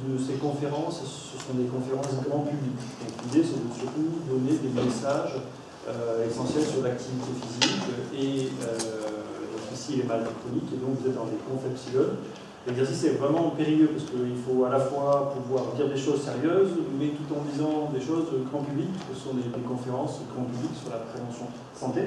de ces conférences, ce sont des conférences grand public. Donc l'idée, c'est de surtout donner des messages essentiels sur l'activité physique et donc ici les maladies chroniques, et donc vous êtes dans les confs epsilon. L'exercice est vraiment périlleux parce qu'il faut à la fois pouvoir dire des choses sérieuses, mais tout en disant des choses grand public. Ce sont des conférences grand public sur la prévention santé.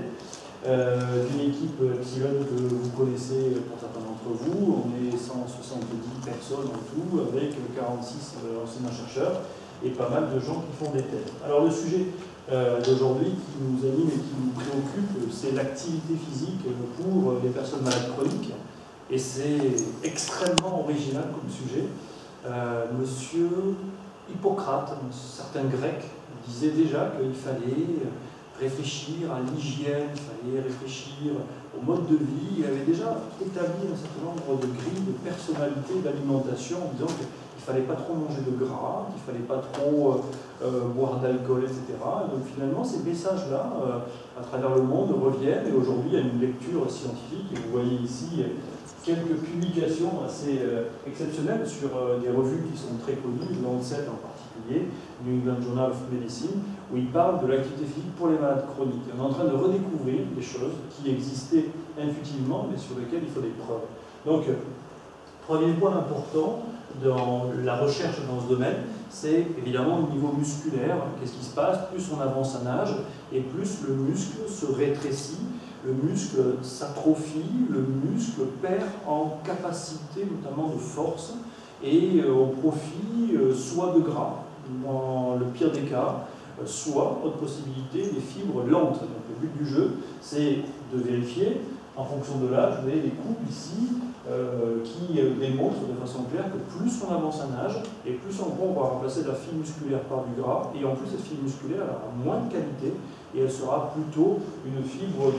D'une équipe Epsilon que vous connaissez pour certains d'entre vous, on est 170 personnes en tout, avec 46 enseignants-chercheurs et pas mal de gens qui font des thèses. Alors le sujet d'aujourd'hui qui nous anime et qui nous préoccupe, c'est l'activité physique pour les personnes malades chroniques. Et c'est extrêmement original comme sujet. Monsieur Hippocrate, un certain grec, disait déjà qu'il fallait réfléchir à l'hygiène, il fallait réfléchir au mode de vie. Il avait déjà établi un certain nombre de grilles de personnalité d'alimentation en disant qu'il ne fallait pas trop manger de gras, qu'il ne fallait pas trop boire d'alcool, etc. Et donc finalement, ces messages-là, à travers le monde, reviennent. Et aujourd'hui, il y a une lecture scientifique, et vous voyez ici quelques publications assez exceptionnelles sur des revues qui sont très connues, Lancet en particulier, New England Journal of Medicine, où ils parlent de l'activité physique pour les malades chroniques. On est en train de redécouvrir des choses qui existaient intuitivement, mais sur lesquelles il faut des preuves. Donc, premier point important dans la recherche dans ce domaine, c'est évidemment le niveau musculaire. Qu'est-ce qui se passe? Plus on avance en âge, et plus le muscle se rétrécit, le muscle s'atrophie, le muscle perd en capacité, notamment de force, et au profit soit de gras, dans le pire des cas, soit, autre possibilité, des fibres lentes. Donc le but du jeu, c'est de vérifier, en fonction de l'âge, vous avez des courbes ici qui démontrent de façon claire que plus on avance en âge, et plus en gros on va remplacer la fibre musculaire par du gras, et en plus cette fibre musculaire elle aura moins de qualité, et elle sera plutôt une fibre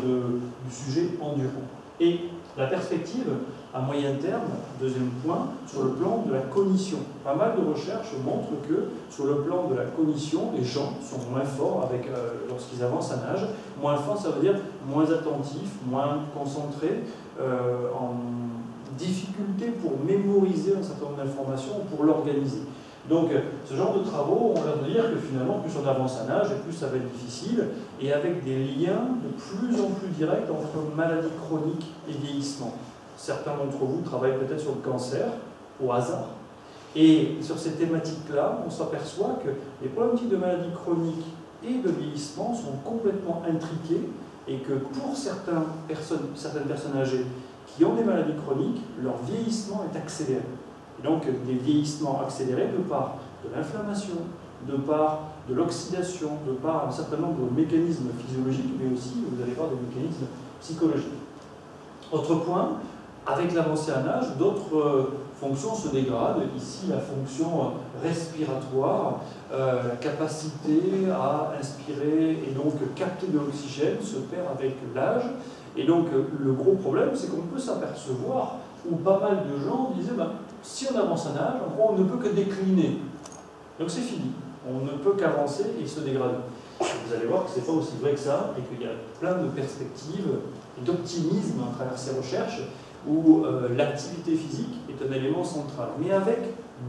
du sujet endurant. Et la perspective, à moyen terme, deuxième point, sur le plan de la cognition. Pas mal de recherches montrent que sur le plan de la cognition, les gens sont moins forts lorsqu'ils avancent en âge. Moins forts, ça veut dire moins attentifs, moins concentrés, en difficulté pour mémoriser un certain nombre d'informations ou pour l'organiser. Donc, ce genre de travaux ont l'air de dire que finalement, plus on avance en âge, et plus ça va être difficile, et avec des liens de plus en plus directs entre maladie chronique et vieillissement. Certains d'entre vous travaillent peut-être sur le cancer, au hasard, et sur ces thématiques-là, on s'aperçoit que les problématiques de maladie chronique et de vieillissement sont complètement intriquées, et que pour certaines personnes âgées qui ont des maladies chroniques, leur vieillissement est accéléré. Et donc des vieillissements accélérés de par de l'inflammation, de par de l'oxydation, de par un certain nombre de mécanismes physiologiques, mais aussi, vous allez voir, des mécanismes psychologiques. Autre point, avec l'avancée en âge, d'autres fonctions se dégradent. Ici, la fonction respiratoire, la capacité à inspirer et donc capter de l'oxygène se perd avec l'âge. Et donc, le gros problème, c'est qu'on peut s'apercevoir où pas mal de gens disaient si on avance en âge, en gros, on ne peut que décliner. Donc c'est fini. On ne peut qu'avancer et se dégrader. Vous allez voir que ce n'est pas aussi vrai que ça et qu'il y a plein de perspectives et d'optimisme à travers ces recherches où l'activité physique est un élément central. Mais avec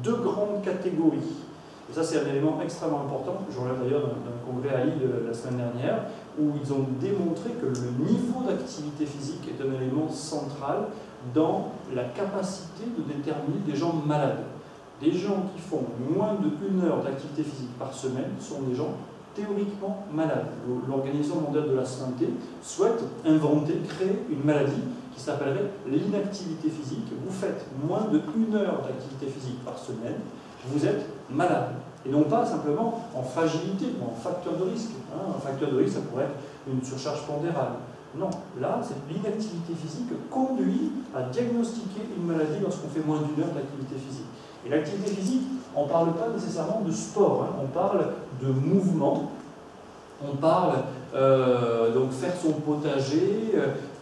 deux grandes catégories. Et ça, c'est un élément extrêmement important. Je reviens d'ailleurs d'un congrès à Lille la semaine dernière où ils ont démontré que le niveau d'activité physique est un élément central dans la capacité de déterminer des gens malades. Des gens qui font moins de 1 heure d'activité physique par semaine sont des gens théoriquement malades. L'Organisation mondiale de la santé souhaite inventer, créer une maladie qui s'appellerait l'inactivité physique. Vous faites moins de 1 heure d'activité physique par semaine, vous êtes malade. Et non pas simplement en fragilité ou en facteur de risque. Un facteur de risque, ça pourrait être une surcharge pondérale. Non, là, l'inactivité physique conduit à diagnostiquer une maladie lorsqu'on fait moins d'1 heure d'activité physique. Et l'activité physique, on ne parle pas nécessairement de sport, on parle de mouvement, on parle donc faire son potager,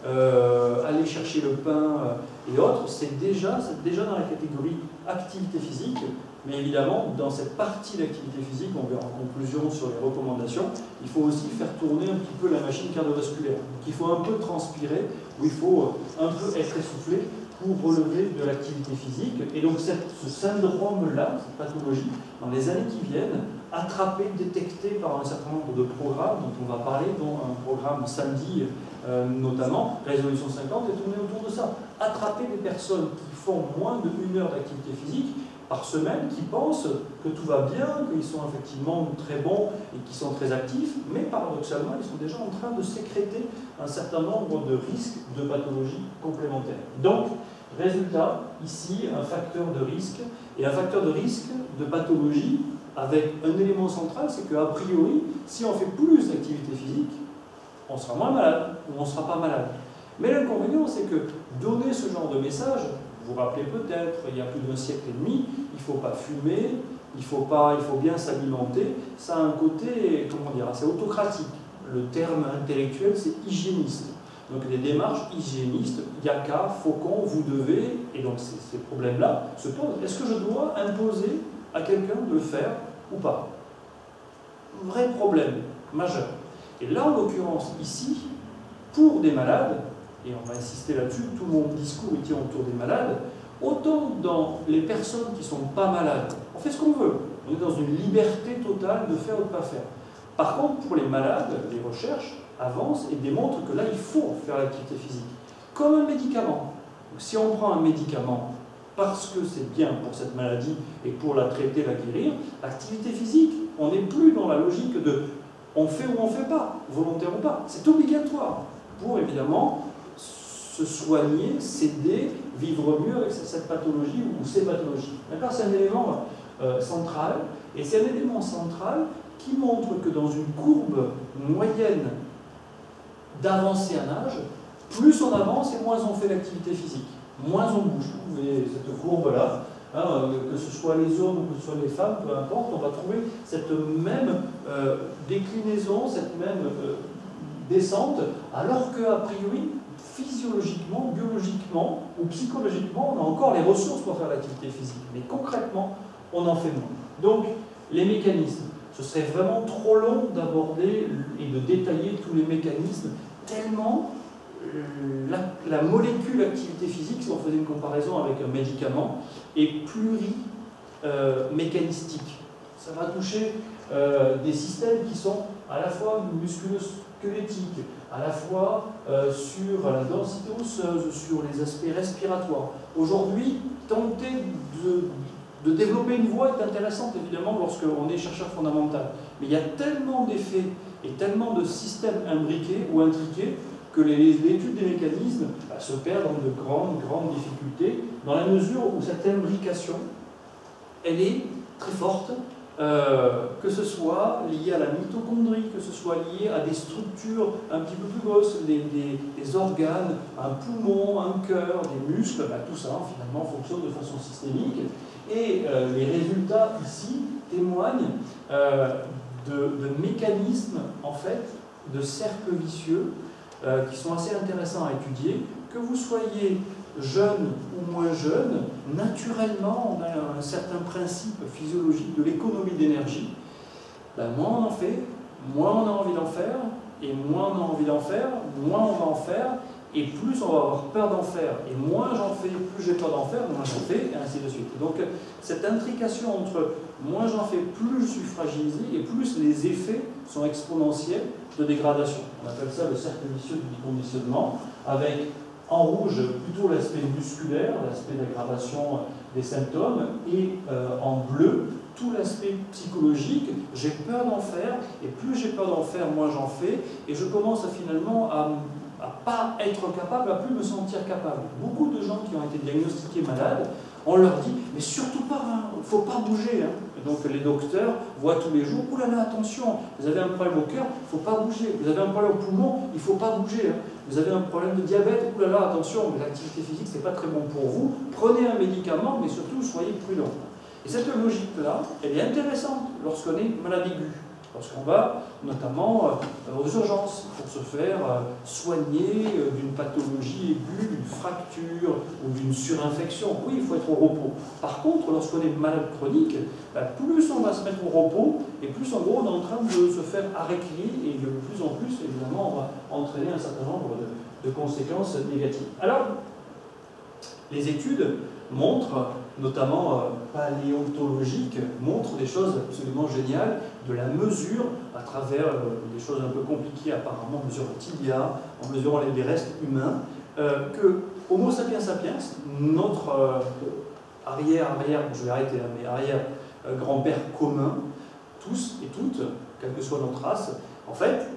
aller chercher le pain et autres, c'est déjà dans la catégorie activité physique, mais évidemment, dans cette partie d'activité physique, on verra en conclusion sur les recommandations, il faut aussi faire tourner un petit peu la machine cardiovasculaire. Donc il faut un peu transpirer, ou il faut un peu être essoufflé pour relever de l'activité physique. Et donc ce syndrome-là, cette pathologie, dans les années qui viennent, attrapé, détecté par un certain nombre de programmes dont on va parler, dont un programme samedi notamment, Résolution 50, est tourné autour de ça. Attraper des personnes qui font moins de 1 heure d'activité physique par semaine, qui pensent que tout va bien, qu'ils sont effectivement très bons et qui sont très actifs, mais paradoxalement, ils sont déjà en train de sécréter un certain nombre de risques de pathologies complémentaires. Donc, résultat, ici, un facteur de risque, et un facteur de risque de pathologie avec un élément central, c'est qu'a priori, si on fait plus d'activité physique, on sera moins malade, ou on ne sera pas malade. Mais l'inconvénient, c'est que donner ce genre de message, vous vous rappelez peut-être, il y a plus d'1 siècle et demi, il ne faut pas fumer, il faut bien s'alimenter, ça a un côté, comment dire, assez autocratique. Le terme intellectuel, c'est hygiéniste. Donc des démarches hygiénistes, Yaka, Faucon, vous devez, et donc ces problèmes-là se posent. Est-ce que je dois imposer à quelqu'un de le faire ou pas? Vrai problème majeur. Et là, en l'occurrence, ici, pour des malades, et on va insister là-dessus, tout mon discours il tient autour des malades, autant dans les personnes qui ne sont pas malades, on fait ce qu'on veut, on est dans une liberté totale de faire ou de ne pas faire. Par contre, pour les malades, les recherches avancent et démontrent que là, il faut faire l'activité physique. Comme un médicament. Donc, si on prend un médicament parce que c'est bien pour cette maladie et pour la traiter, la guérir, l'activité physique, on n'est plus dans la logique de on fait ou on ne fait pas, volontaire ou pas. C'est obligatoire pour, évidemment, se soigner, s'aider, vivre mieux avec cette pathologie ou ces pathologies. D'accord? C'est un élément central, et c'est un élément central qui montre que dans une courbe moyenne d'avancée en âge, plus on avance et moins on fait d'activité physique, moins on bouge. Vous voyez cette courbe-là, hein, que ce soit les hommes ou que ce soit les femmes, peu importe, on va trouver cette même déclinaison, cette même descente, alors qu'a priori, physiologiquement, biologiquement ou psychologiquement, on a encore les ressources pour faire l'activité physique. Mais concrètement, on en fait moins. Donc, les mécanismes, ce serait vraiment trop long d'aborder et de détailler tous les mécanismes, tellement la molécule activité physique, si on faisait une comparaison avec un médicament, est plurimécanistique. Ça va toucher des systèmes qui sont à la fois musculo-squelettiques, à la fois sur la densité osseuse, sur les aspects respiratoires. Aujourd'hui, tenter de développer une voie est intéressante, évidemment, lorsqu'on est chercheur fondamental. Mais il y a tellement d'effets et tellement de systèmes imbriqués ou intriqués que l'étude des mécanismes se perd dans de grandes difficultés, dans la mesure où cette imbrication, elle est très forte, que ce soit lié à la mitochondrie, que ce soit lié à des structures un petit peu plus grosses, des organes, un poumon, un cœur, des muscles, tout ça finalement fonctionne de façon systémique. Et les résultats ici témoignent de mécanismes, en fait, de cercles vicieux qui sont assez intéressants à étudier. Que vous soyez jeune ou moins jeune, naturellement, on a un certain principe physiologique de l'économie d'énergie. Moins on en fait, moins on a envie d'en faire, et moins on a envie d'en faire, moins on va en faire, et plus on va avoir peur d'en faire. Et moins j'en fais, plus j'ai peur d'en faire, moins j'en fais, et ainsi de suite. Donc, cette intrication entre moins j'en fais, plus je suis fragilisé, et plus les effets sont exponentiels de dégradation. On appelle ça le cercle vicieux du conditionnement, avec en rouge plutôt l'aspect musculaire, l'aspect d'aggravation des symptômes, et en bleu tout l'aspect psychologique. J'ai peur d'en faire, et plus j'ai peur d'en faire, moins j'en fais, et je commence finalement à pas être capable, à plus me sentir capable. Beaucoup de gens qui ont été diagnostiqués malades, on leur dit, mais surtout pas, il ne faut pas bouger. Hein. Donc les docteurs voient tous les jours, oulala, attention, vous avez un problème au cœur, il ne faut pas bouger. Vous avez un problème au poumon, il ne faut pas bouger. Hein. Vous avez un problème de diabète, oulala, attention, l'activité physique, ce n'est pas très bon pour vous. Prenez un médicament, mais surtout, soyez prudent. Et cette logique-là, elle est intéressante lorsqu'on est malade aiguë. Lorsqu'on va notamment aux urgences pour se faire soigner d'une pathologie aiguë, d'une fracture ou d'une surinfection. Oui, il faut être au repos. Par contre, lorsqu'on est malade chronique, plus on va se mettre au repos et plus en gros on est en train de se faire arrêter et de plus en plus, évidemment, on va entraîner un certain nombre de conséquences négatives. Alors, Les études montrent, notamment paléontologiques, montrent des choses absolument géniales, de la mesure à travers des choses un peu compliquées apparemment, en mesurant le tibia, en mesurant les restes humains, que Homo sapiens sapiens, notre je vais arrêter là, mais arrière-grand-père commun, tous et toutes, quelle que soit notre race, en fait,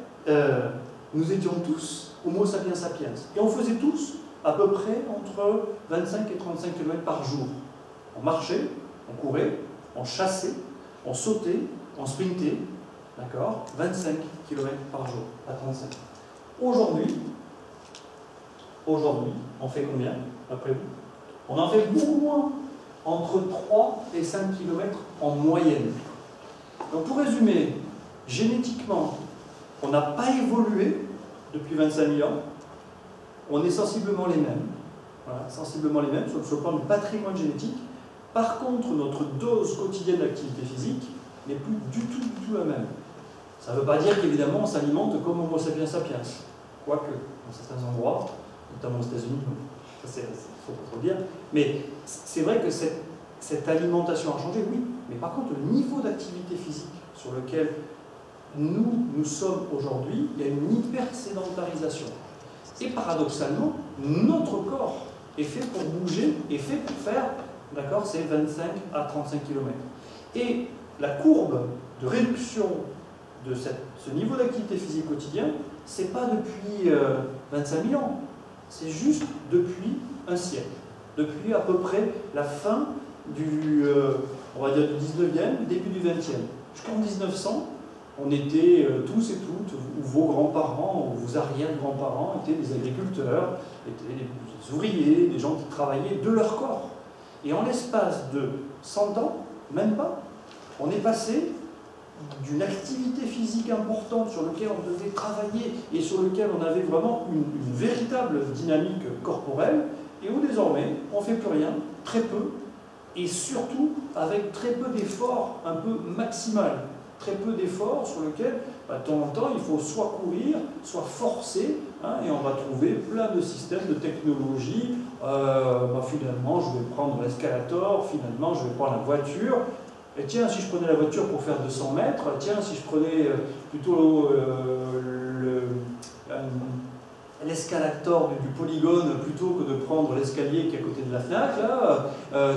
nous étions tous Homo sapiens sapiens. Et on faisait tous à peu près entre 25 et 35 km par jour. On marchait, on courait, on chassait, on sautait, on sprintait, d'accord, 25 km par jour, à 35. Aujourd'hui, on fait combien, après vous? On en fait beaucoup moins, entre 3 et 5 km en moyenne. Donc pour résumer, génétiquement, on n'a pas évolué depuis 25 000 ans, on est sensiblement les mêmes, voilà, sensiblement les mêmes sur le plan du patrimoine génétique. Par contre, notre dose quotidienne d'activité physique n'est plus du tout la même. Ça ne veut pas dire qu'évidemment on s'alimente comme Homo sapiens sapiens, quoique dans certains endroits, notamment aux États-Unis, ça il faut pas trop dire, mais c'est vrai que cette alimentation a changé, oui, mais par contre le niveau d'activité physique sur lequel nous sommes aujourd'hui, il y a une hyper-sédentarisation. Et paradoxalement, notre corps est fait pour bouger, est fait pour faire, d'accord, c'est 25 à 35 km. Et la courbe de réduction de ce niveau d'activité physique quotidien, c'est pas depuis 25 000 ans, c'est juste depuis un siècle, depuis à peu près la fin on va dire du 19e, début du 20e. Jusqu'en 1900, on était tous et toutes, ou vos grands-parents, ou vos arrière-grands-parents étaient des agriculteurs, étaient des ouvriers, des gens qui travaillaient de leur corps. Et en l'espace de 100 ans, même pas, on est passé d'une activité physique importante sur laquelle on devait travailler et sur laquelle on avait vraiment une véritable dynamique corporelle, et où désormais on ne fait plus rien, très peu, et surtout avec très peu d'efforts, un peu maximal. Très peu d'efforts sur lesquels, de temps en temps, il faut soit courir, soit forcer, hein, et on va trouver plein de systèmes de technologie. Finalement, je vais prendre l'escalator, finalement, je vais prendre la voiture. Et tiens, si je prenais la voiture pour faire 200 mètres, tiens, si je prenais plutôt l'escalator du polygone plutôt que de prendre l'escalier qui est à côté de la FNAC, là,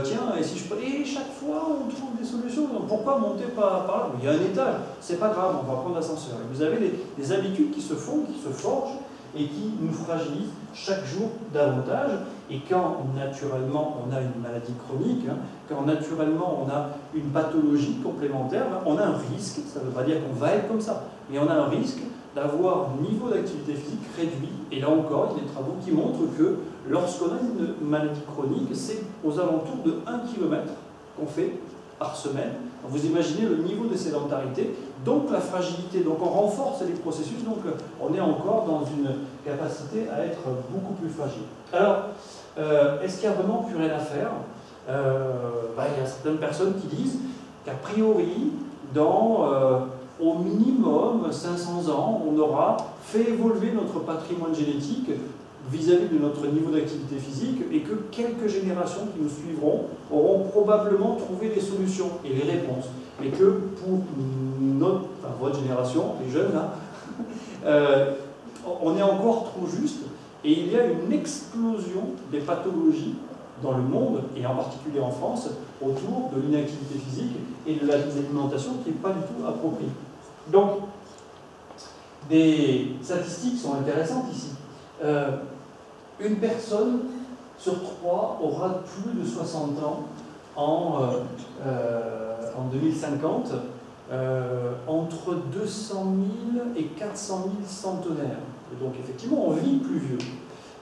tiens, et si je prenais... Et chaque fois, on trouve des solutions. Donc, pourquoi monter par là? Il y a un étage, c'est pas grave, on va prendre l'ascenseur. Vous avez des habitudes qui se font, qui se forgent, et qui nous fragilisent chaque jour davantage. Et quand, naturellement, on a une maladie chronique, hein, quand, naturellement, on a une pathologie complémentaire, on a un risque, ça ne veut pas dire qu'on va être comme ça, mais on a un risque d'avoir un niveau d'activité physique réduit. Et là encore, il y a des travaux qui montrent que lorsqu'on a une maladie chronique, c'est aux alentours de 1 km qu'on fait par semaine. Donc vous imaginez le niveau de sédentarité, donc la fragilité, donc on renforce les processus, donc on est encore dans une capacité à être beaucoup plus fragile. Alors, est-ce qu'il n'y a vraiment plus rien à faire? Il y a certaines personnes qui disent qu'a priori, au minimum 500 ans, on aura fait évoluer notre patrimoine génétique vis-à-vis de notre niveau d'activité physique et que quelques générations qui nous suivront auront probablement trouvé des solutions et les réponses. Mais que pour votre génération, les jeunes là, on est encore trop juste et il y a une explosion des pathologies dans le monde, et en particulier en France, autour de l'inactivité physique et de l'alimentation qui n'est pas du tout appropriée. Donc, des statistiques sont intéressantes ici. Une personne sur 3 aura plus de 60 ans en 2050, entre 200 000 et 400 000 centenaires. Et donc, effectivement, on vit plus vieux.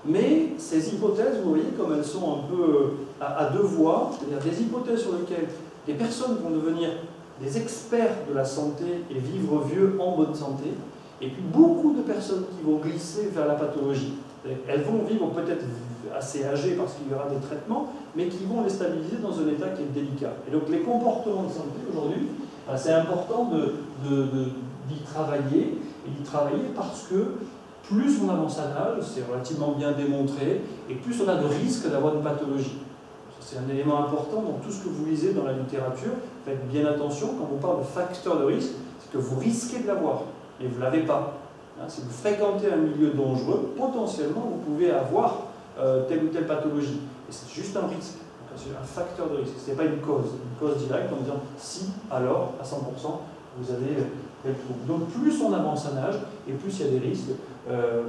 Mais ces hypothèses, vous voyez comme elles sont un peu à deux voies, c'est-à-dire des hypothèses sur lesquelles les personnes vont devenir des experts de la santé et vivre vieux en bonne santé, et puis beaucoup de personnes qui vont glisser vers la pathologie. Elles vont vivre peut-être assez âgées parce qu'il y aura des traitements, mais qui vont les stabiliser dans un état qui est délicat. Et donc les comportements de santé aujourd'hui, c'est important d'y travailler, et d'y travailler parce que plus on avance à l'âge, c'est relativement bien démontré, et plus on a de risques d'avoir une pathologie. C'est un élément important dans tout ce que vous lisez dans la littérature. Faites bien attention, quand on parle de facteurs de risque, c'est que vous risquez de l'avoir, mais vous ne l'avez pas. Si vous fréquentez un milieu dangereux, potentiellement vous pouvez avoir telle ou telle pathologie. Et c'est juste un risque, c'est un facteur de risque, ce n'est pas une cause directe en disant si, alors, à 100%, vous avez tel trouble. Donc plus on avance en âge, et plus il y a des risques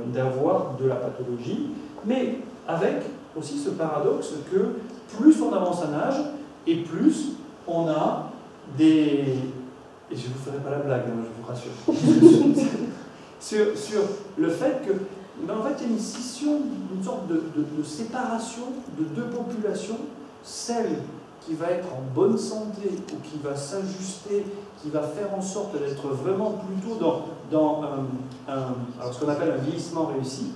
d'avoir de la pathologie, mais avec aussi ce paradoxe que plus on avance en âge, et plus on a des... Et je ne vous ferai pas la blague, hein, je vous rassure. sur le fait que, en fait, il y a une scission, une sorte de séparation de deux populations, celle qui va être en bonne santé, ou qui va s'ajuster, qui va faire en sorte d'être vraiment plutôt dans alors ce qu'on appelle un vieillissement réussi,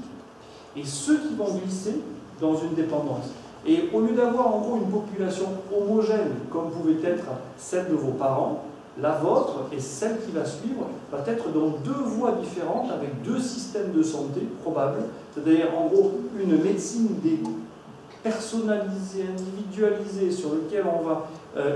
et ceux qui vont glisser dans une dépendance. Et au lieu d'avoir en gros une population homogène, comme pouvait être celle de vos parents, la vôtre et celle qui va suivre va être dans deux voies différentes, avec deux systèmes de santé probables, c'est-à-dire en gros une médecine personnalisée, individualisée, sur lequel on va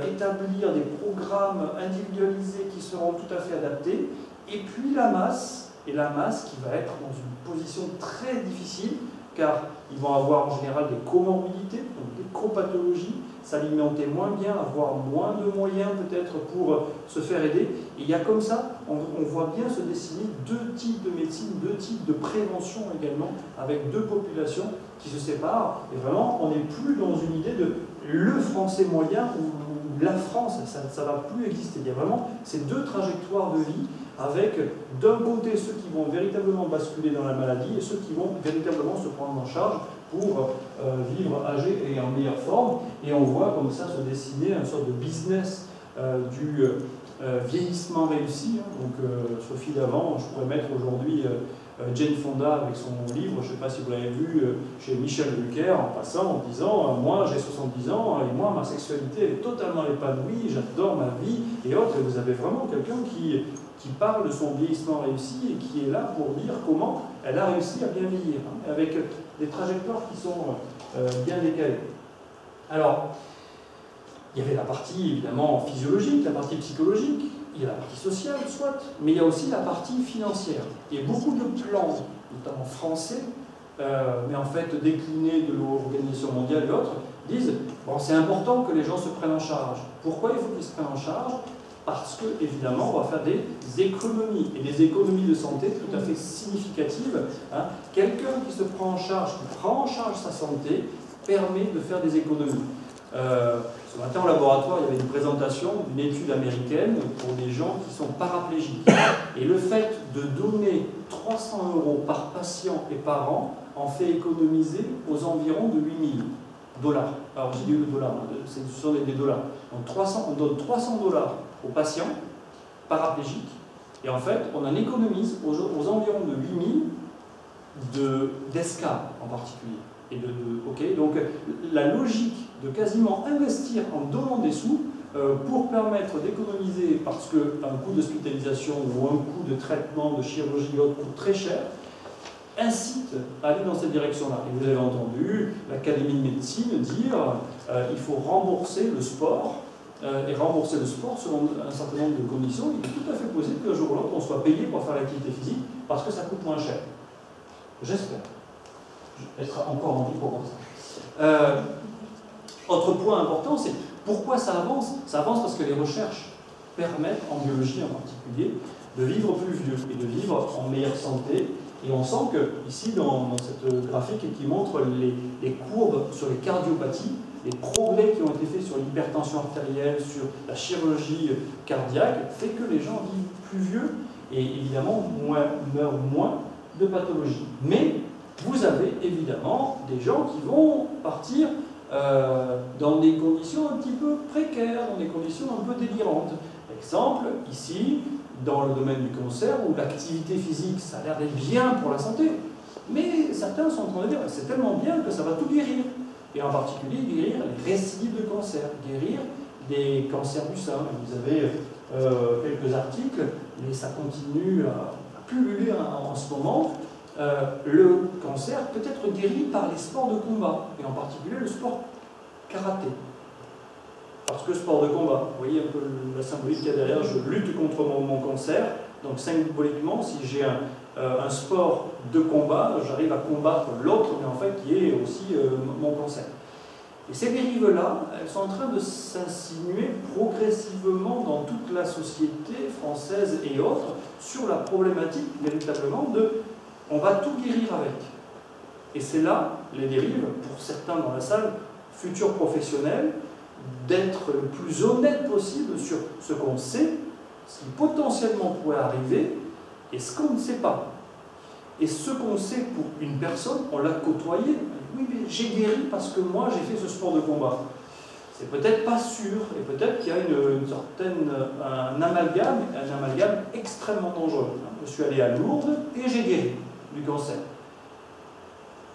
établir des programmes individualisés qui seront tout à fait adaptés, et puis la masse qui va être dans une position très difficile, car ils vont avoir en général des comorbidités, donc des copathologies, s'alimenter moins bien, avoir moins de moyens peut-être pour se faire aider. Et il y a comme ça, on voit bien se dessiner deux types de médecine, deux types de prévention également, avec deux populations qui se séparent. Et vraiment, on n'est plus dans une idée de le français moyen ou la France, ça ne va plus exister. Il y a vraiment ces deux trajectoires de vie, avec d'un côté ceux qui vont véritablement basculer dans la maladie et ceux qui vont véritablement se prendre en charge pour vivre âgé et en meilleure forme. Et on voit comme ça se dessiner une sorte de business du vieillissement réussi. Donc Sophie d'avant, je pourrais mettre aujourd'hui Jane Fonda avec son livre, je ne sais pas si vous l'avez vu, chez Michel Drucker, en passant, en disant moi j'ai 70 ans et moi ma sexualité est totalement épanouie, j'adore ma vie et autres. Et vous avez vraiment quelqu'un qui parle de son vieillissement réussi et qui est là pour dire comment elle a réussi à bien vieillir, hein, avec des trajectoires qui sont bien décalées. Alors, il y avait la partie évidemment physiologique, la partie psychologique, il y a la partie sociale, soit, mais il y a aussi la partie financière. Il y a beaucoup de plans, notamment français, mais en fait déclinés de l'Organisation mondiale et autres, disent bon, c'est important que les gens se prennent en charge. Pourquoi il faut qu'ils se prennent en charge? Parce que, évidemment, on va faire des économies, et des économies de santé tout à fait significatives. Hein. Quelqu'un qui se prend en charge, qui prend en charge sa santé, permet de faire des économies. Ce matin, au laboratoire, il y avait une présentation d'une étude américaine pour des gens qui sont paraplégiques. Et le fait de donner 300 € par patient et par an en fait économiser aux environs de 8 000 $. Alors, j'ai dit le dollar, ce sont des dollars. Donc, on donne 300 $ aux patients paraplégiques, et en fait, on en économise aux environs de 8 000 d'escales en particulier. Et donc, la logique de quasiment investir en donnant des sous pour permettre d'économiser, parce qu'un coût d'hospitalisation ou un coût de traitement, de chirurgie et autres coûte très cher, incite à aller dans cette direction-là. Et vous avez entendu l'Académie de médecine dire il faut rembourser le sport, et rembourser le sport selon un certain nombre de conditions. Il est tout à fait possible qu'un jour ou l'autre on soit payé pour faire l'activité physique parce que ça coûte moins cher. J'espère. Être encore en vie pour voir ça. Autre point important, c'est pourquoi ça avance? Ça avance parce que les recherches permettent, en biologie en particulier, de vivre plus vieux et de vivre en meilleure santé. Et on sent que, ici, dans cette graphique qui montre les courbes sur les cardiopathies, les progrès qui ont été faits sur l'hypertension artérielle, sur la chirurgie cardiaque, fait que les gens vivent plus vieux et évidemment meurent moins de pathologies. Mais vous avez évidemment des gens qui vont partir dans des conditions un petit peu précaires, dans des conditions un peu délirantes. Exemple, ici, dans le domaine du cancer, où l'activité physique, ça a l'air d'être bien pour la santé, mais certains sont en train de dire c'est tellement bien que ça va tout guérir. Et en particulier, guérir les récidives de cancer, guérir des cancers du sein. Vous avez quelques articles, mais ça continue à pulluler en ce moment, le cancer peut être guéri par les sports de combat, et en particulier le sport karaté. Parce que sport de combat, vous voyez un peu la symbolique qu'il y a derrière, je lutte contre mon cancer, donc symboliquement, si j'ai un sport de combat, j'arrive à combattre l'autre, mais en fait qui est aussi mon cancer. Et ces dérives-là, elles sont en train de s'insinuer progressivement dans toute la société française et autres sur la problématique véritablement de on va tout guérir avec. Et c'est là les dérives, pour certains dans la salle, futurs professionnels, d'être le plus honnête possible sur ce qu'on sait, ce qui potentiellement pourrait arriver, et ce qu'on ne sait pas. Et ce qu'on sait pour une personne, on l'a côtoyé. Oui, mais j'ai guéri parce que moi j'ai fait ce sport de combat. C'est peut-être pas sûr, et peut-être qu'il y a un amalgame extrêmement dangereux. Je suis allé à Lourdes et j'ai guéri du cancer.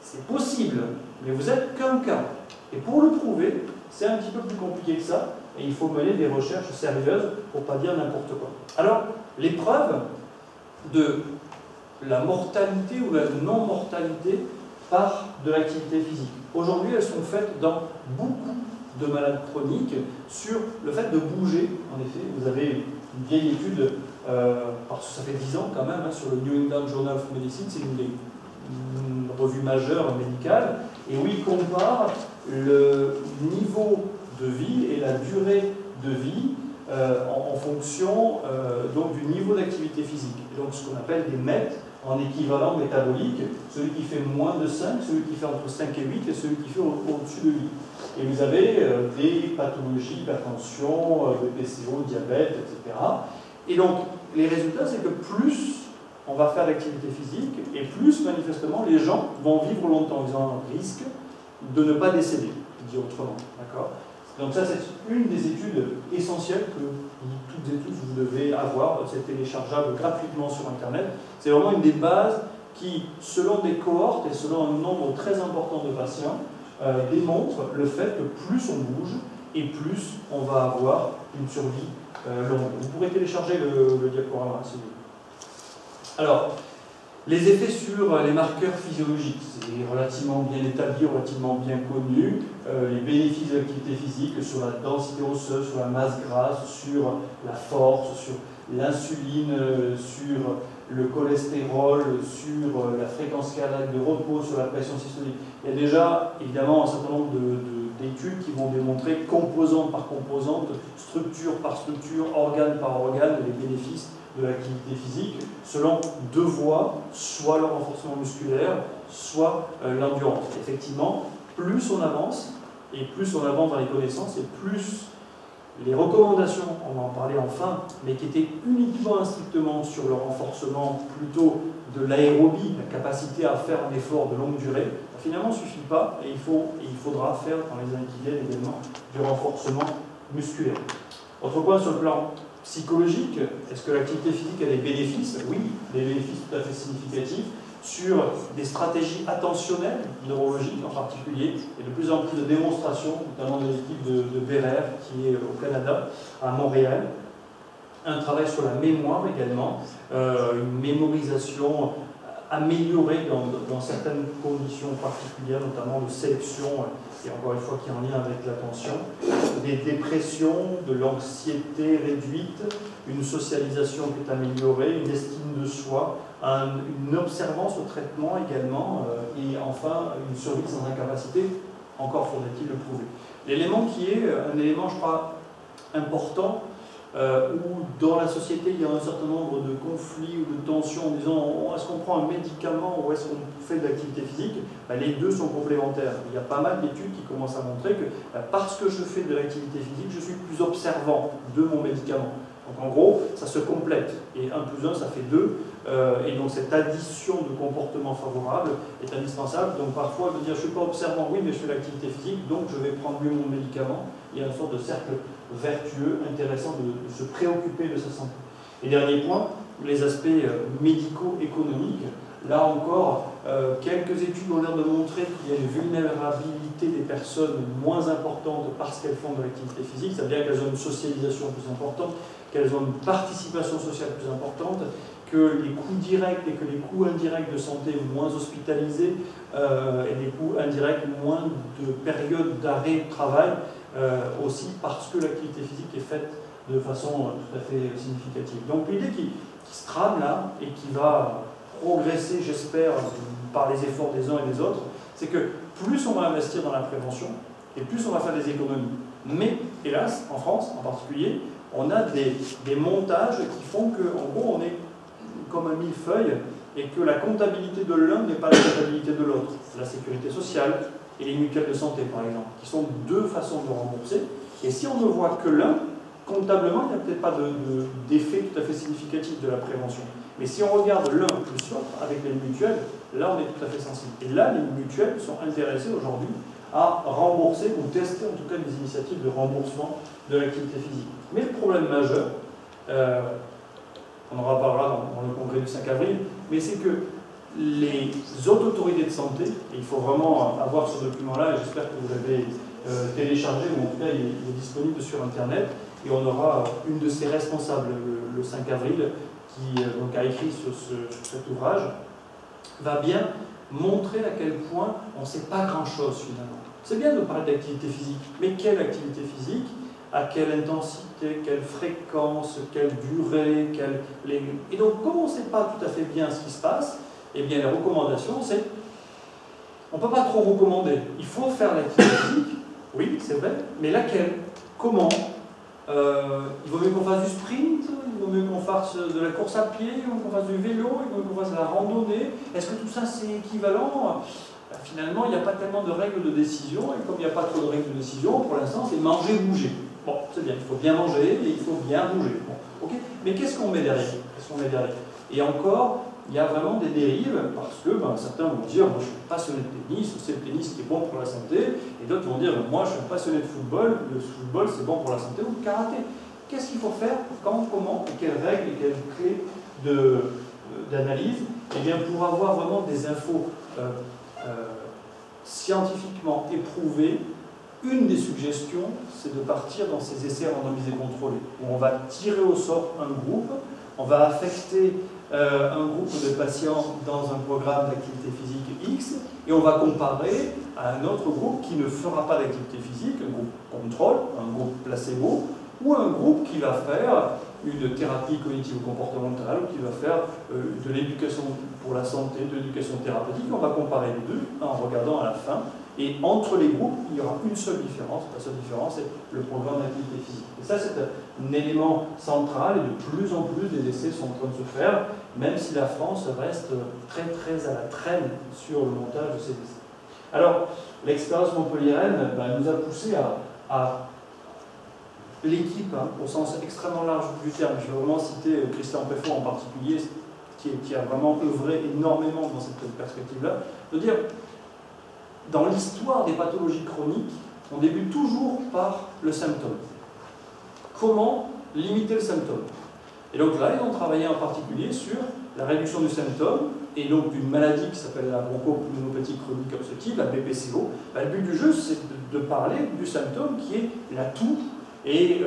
C'est possible, mais vous n'êtes qu'un cas. Et pour le prouver, c'est un petit peu plus compliqué que ça, et il faut mener des recherches sérieuses pour ne pas dire n'importe quoi. Alors, les preuves de la mortalité ou la non-mortalité par de l'activité physique. Aujourd'hui, elles sont faites dans beaucoup de malades chroniques sur le fait de bouger. En effet, vous avez une vieille étude, parce que ça fait 10 ans quand même, sur le New England Journal of Medicine, c'est une revue majeure médicale, et où il compare le niveau de vie et la durée de vie en fonction donc du niveau d'activité physique. Et donc ce qu'on appelle des MET en équivalent métabolique, celui qui fait moins de 5, celui qui fait entre 5 et 8 et celui qui fait au-dessus de 8. Et vous avez des pathologies, hypertension, BPCO, diabète, etc. Et donc les résultats, c'est que plus on va faire d'activité physique et plus manifestement les gens vont vivre longtemps. Ils ont un risque de ne pas décéder, dit autrement. D'accord ? Donc ça, c'est une des études essentielles que toutes et tous vous devez avoir. C'est téléchargeable gratuitement sur Internet. C'est vraiment une des bases qui, selon des cohortes et selon un nombre très important de patients, démontre le fait que plus on bouge et plus on va avoir une survie longue. Vous pourrez télécharger le diaporama si vous voulez. Alors, les effets sur les marqueurs physiologiques, c'est relativement bien établi, relativement bien connu. Les bénéfices de l'activité physique sur la densité osseuse, sur la masse grasse, sur la force, sur l'insuline, sur le cholestérol, sur la fréquence cardiaque de repos, sur la pression systolique. Il y a déjà, évidemment, un certain nombre d'études qui vont démontrer, composante par composante, structure par structure, organe par organe, les bénéfices de l'activité physique, selon deux voies, soit le renforcement musculaire, soit l'endurance. Effectivement, plus on avance, et plus on avance dans les connaissances, et plus les recommandations, on va en parler enfin, mais qui étaient uniquement et strictement sur le renforcement plutôt de l'aérobie, la capacité à faire un effort de longue durée, finalement ne suffit pas, et il faudra faire dans les années qui viennent également du renforcement musculaire. Autre point sur le plan psychologique, est-ce que l'activité physique a des bénéfices? Oui, des bénéfices tout à fait significatifs sur des stratégies attentionnelles, neurologiques en particulier, et de plus en plus de démonstrations, notamment de l'équipe de Bérère qui est au Canada, à Montréal. Un travail sur la mémoire également, une mémorisation améliorée dans certaines conditions particulières, notamment de sélection, et encore une fois qui est en lien avec l'attention, des dépressions, de l'anxiété réduite, une socialisation qui est améliorée, une estime de soi, une observance au traitement également, et enfin une survie sans incapacité, encore faudrait-il le prouver. L'élément qui est un élément, je crois, important, où dans la société il y a un certain nombre de conflits ou de tensions en disant est-ce qu'on prend un médicament ou est-ce qu'on fait de l'activité physique, les deux sont complémentaires. Il y a pas mal d'études qui commencent à montrer que parce que je fais de l'activité physique, je suis plus observant de mon médicament. Donc en gros, ça se complète. Et 1 plus 1, ça fait 2. Et donc cette addition de comportements favorables est indispensable. Donc parfois, je veux dire, je ne suis pas observant, oui, mais je fais de l'activité physique, donc je vais prendre mieux mon médicament. Il y a une sorte de cercle vertueux, intéressant de se préoccuper de sa santé. Et dernier point, les aspects médico-économiques. Là encore, quelques études ont l'air de montrer qu'il y a une vulnérabilité des personnes moins importante parce qu'elles font de l'activité physique, c'est-à-dire qu'elles ont une socialisation plus importante, qu'elles ont une participation sociale plus importante, que les coûts directs et que les coûts indirects de santé, moins hospitalisés, et les coûts indirects, moins de périodes d'arrêt de travail, aussi parce que l'activité physique est faite de façon tout à fait significative. Donc l'idée qui se trame là, et qui va progresser, j'espère, par les efforts des uns et des autres, c'est que plus on va investir dans la prévention, et plus on va faire des économies. Mais, hélas, en France en particulier, on a des montages qui font qu'en gros, on est comme un millefeuille, et que la comptabilité de l'un n'est pas la comptabilité de l'autre. La sécurité sociale et les mutuelles de santé, par exemple, qui sont deux façons de rembourser. Et si on ne voit que l'un, comptablement, il n'y a peut-être pas d'effet tout à fait significatif de la prévention. Mais si on regarde l'un plus l'autre, avec les mutuelles, là, on est tout à fait sensible. Et là, les mutuelles sont intéressées aujourd'hui à rembourser ou tester en tout cas des initiatives de remboursement de l'activité physique. Mais le problème majeur, on en reparlera dans le congrès du 5 avril, mais c'est que les autres autorités de santé, et il faut vraiment avoir ce document-là, et j'espère que vous l'avez téléchargé, ou en tout cas il est disponible sur Internet, et on aura une de ses responsables le 5 avril, qui donc, a écrit sur cet ouvrage, va bien montrer à quel point on ne sait pas grand-chose finalement. C'est bien de parler d'activité physique, mais quelle activité physique? À quelle intensité, quelle fréquence, quelle durée, Et donc, comme on ne sait pas tout à fait bien ce qui se passe, eh bien, la recommandation, c'est... On ne peut pas trop recommander. Il faut faire l'activité physique, oui, c'est vrai, mais laquelle? Comment? Il vaut mieux qu'on fasse du sprint, il vaut mieux qu'on fasse de la course à pied, il vaut mieux qu'on fasse du vélo, il vaut mieux qu'on fasse de la randonnée. Est-ce que tout ça, c'est équivalent? Finalement, il n'y a pas tellement de règles de décision, et comme il n'y a pas trop de règles de décision, pour l'instant, c'est manger, bouger. Bon, c'est bien, il faut bien manger et il faut bien bouger. Bon, ok. Mais qu'est-ce qu'on met derrière? Et encore, il y a vraiment des dérives, parce que certains vont dire, moi je suis passionné de tennis, c'est le tennis qui est bon pour la santé, et d'autres vont dire, moi je suis passionné de football, le football c'est bon pour la santé, ou le karaté. Qu'est-ce qu'il faut faire? Quand, comment, et quelles règles, et quelles clés d'analyse? Eh bien, pour avoir vraiment des infos scientifiquement éprouvées, une des suggestions, c'est de partir dans ces essais randomisés contrôlés, où on va tirer au sort un groupe, on va affecter un groupe de patients dans un programme d'activité physique X, et on va comparer à un autre groupe qui ne fera pas d'activité physique, un groupe contrôle, un groupe placebo, ou un groupe qui va faire une thérapie cognitivo-comportementale, ou qui va faire de l'éducation pour la santé, de l'éducation thérapeutique. On va comparer les deux en regardant à la fin. Et entre les groupes, il y aura une seule différence. La seule différence, c'est le programme d'activité physique. Et ça, c'est un élément central, et de plus en plus des essais sont en train de se faire, même si la France reste très très à la traîne sur le montage de ces essais. Alors, l'expérience montpelliéraine nous a poussé à l'équipe, au sens extrêmement large du terme. Je vais vraiment citer Christian Préfond en particulier, qui a vraiment œuvré énormément dans cette perspective-là, de dire, dans l'histoire des pathologies chroniques, on débute toujours par le symptôme. Comment limiter le symptôme? Et donc là, ils ont travaillé en particulier sur la réduction du symptôme, et donc d'une maladie qui s'appelle la bronchopneumopathie chronique obstructive, la BPCO. Le but du jeu, c'est de parler du symptôme qui est la toux et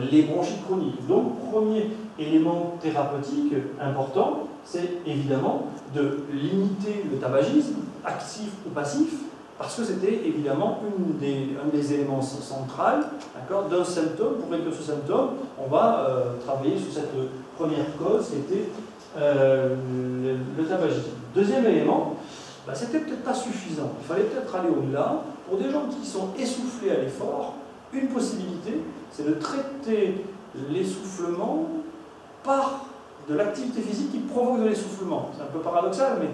les bronchites chroniques. Donc, premier élément thérapeutique important, c'est évidemment de limiter le tabagisme, actif ou passif, parce que c'était évidemment un des éléments centraux d'un symptôme. Pour réduire ce symptôme, on va travailler sur cette première cause qui était le tabagisme. Deuxième élément, c'était peut-être pas suffisant. Il fallait peut-être aller au-delà. Pour des gens qui sont essoufflés à l'effort, une possibilité, c'est de traiter l'essoufflement par de l'activité physique qui provoque de l'essoufflement. C'est un peu paradoxal, mais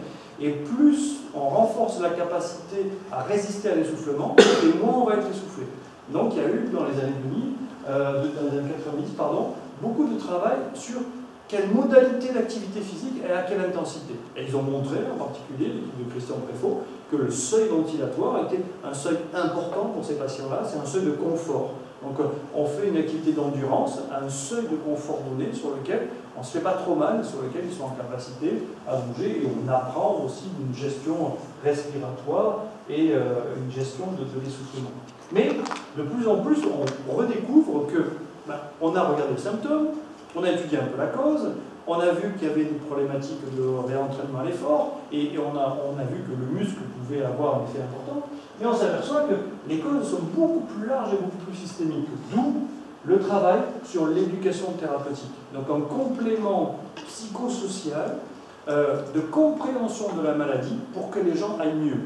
et plus on renforce la capacité à résister à l'essoufflement, et moins on va être essoufflé. Donc il y a eu, dans les années 2000, dans les années 90, beaucoup de travail sur quelle modalité d'activité physique et à quelle intensité. Et ils ont montré, en particulier, l'équipe de Christian Préfond, que le seuil ventilatoire était un seuil important pour ces patients-là, c'est un seuil de confort. Donc on fait une activité d'endurance à un seuil de confort donné sur lequel on ne se fait pas trop mal, sur lequel ils sont en capacité à bouger, et on apprend aussi une gestion respiratoire et une gestion de l'essoufflement. Mais de plus en plus, on redécouvre que on a regardé le symptôme, on a étudié un peu la cause, On a vu qu'il y avait des problématiques de réentraînement à l'effort, et on a vu que le muscle pouvait avoir un effet important, mais on s'aperçoit que les causes sont beaucoup plus larges et beaucoup plus systémiques, d'où le travail sur l'éducation thérapeutique. Donc un complément psychosocial de compréhension de la maladie pour que les gens aillent mieux.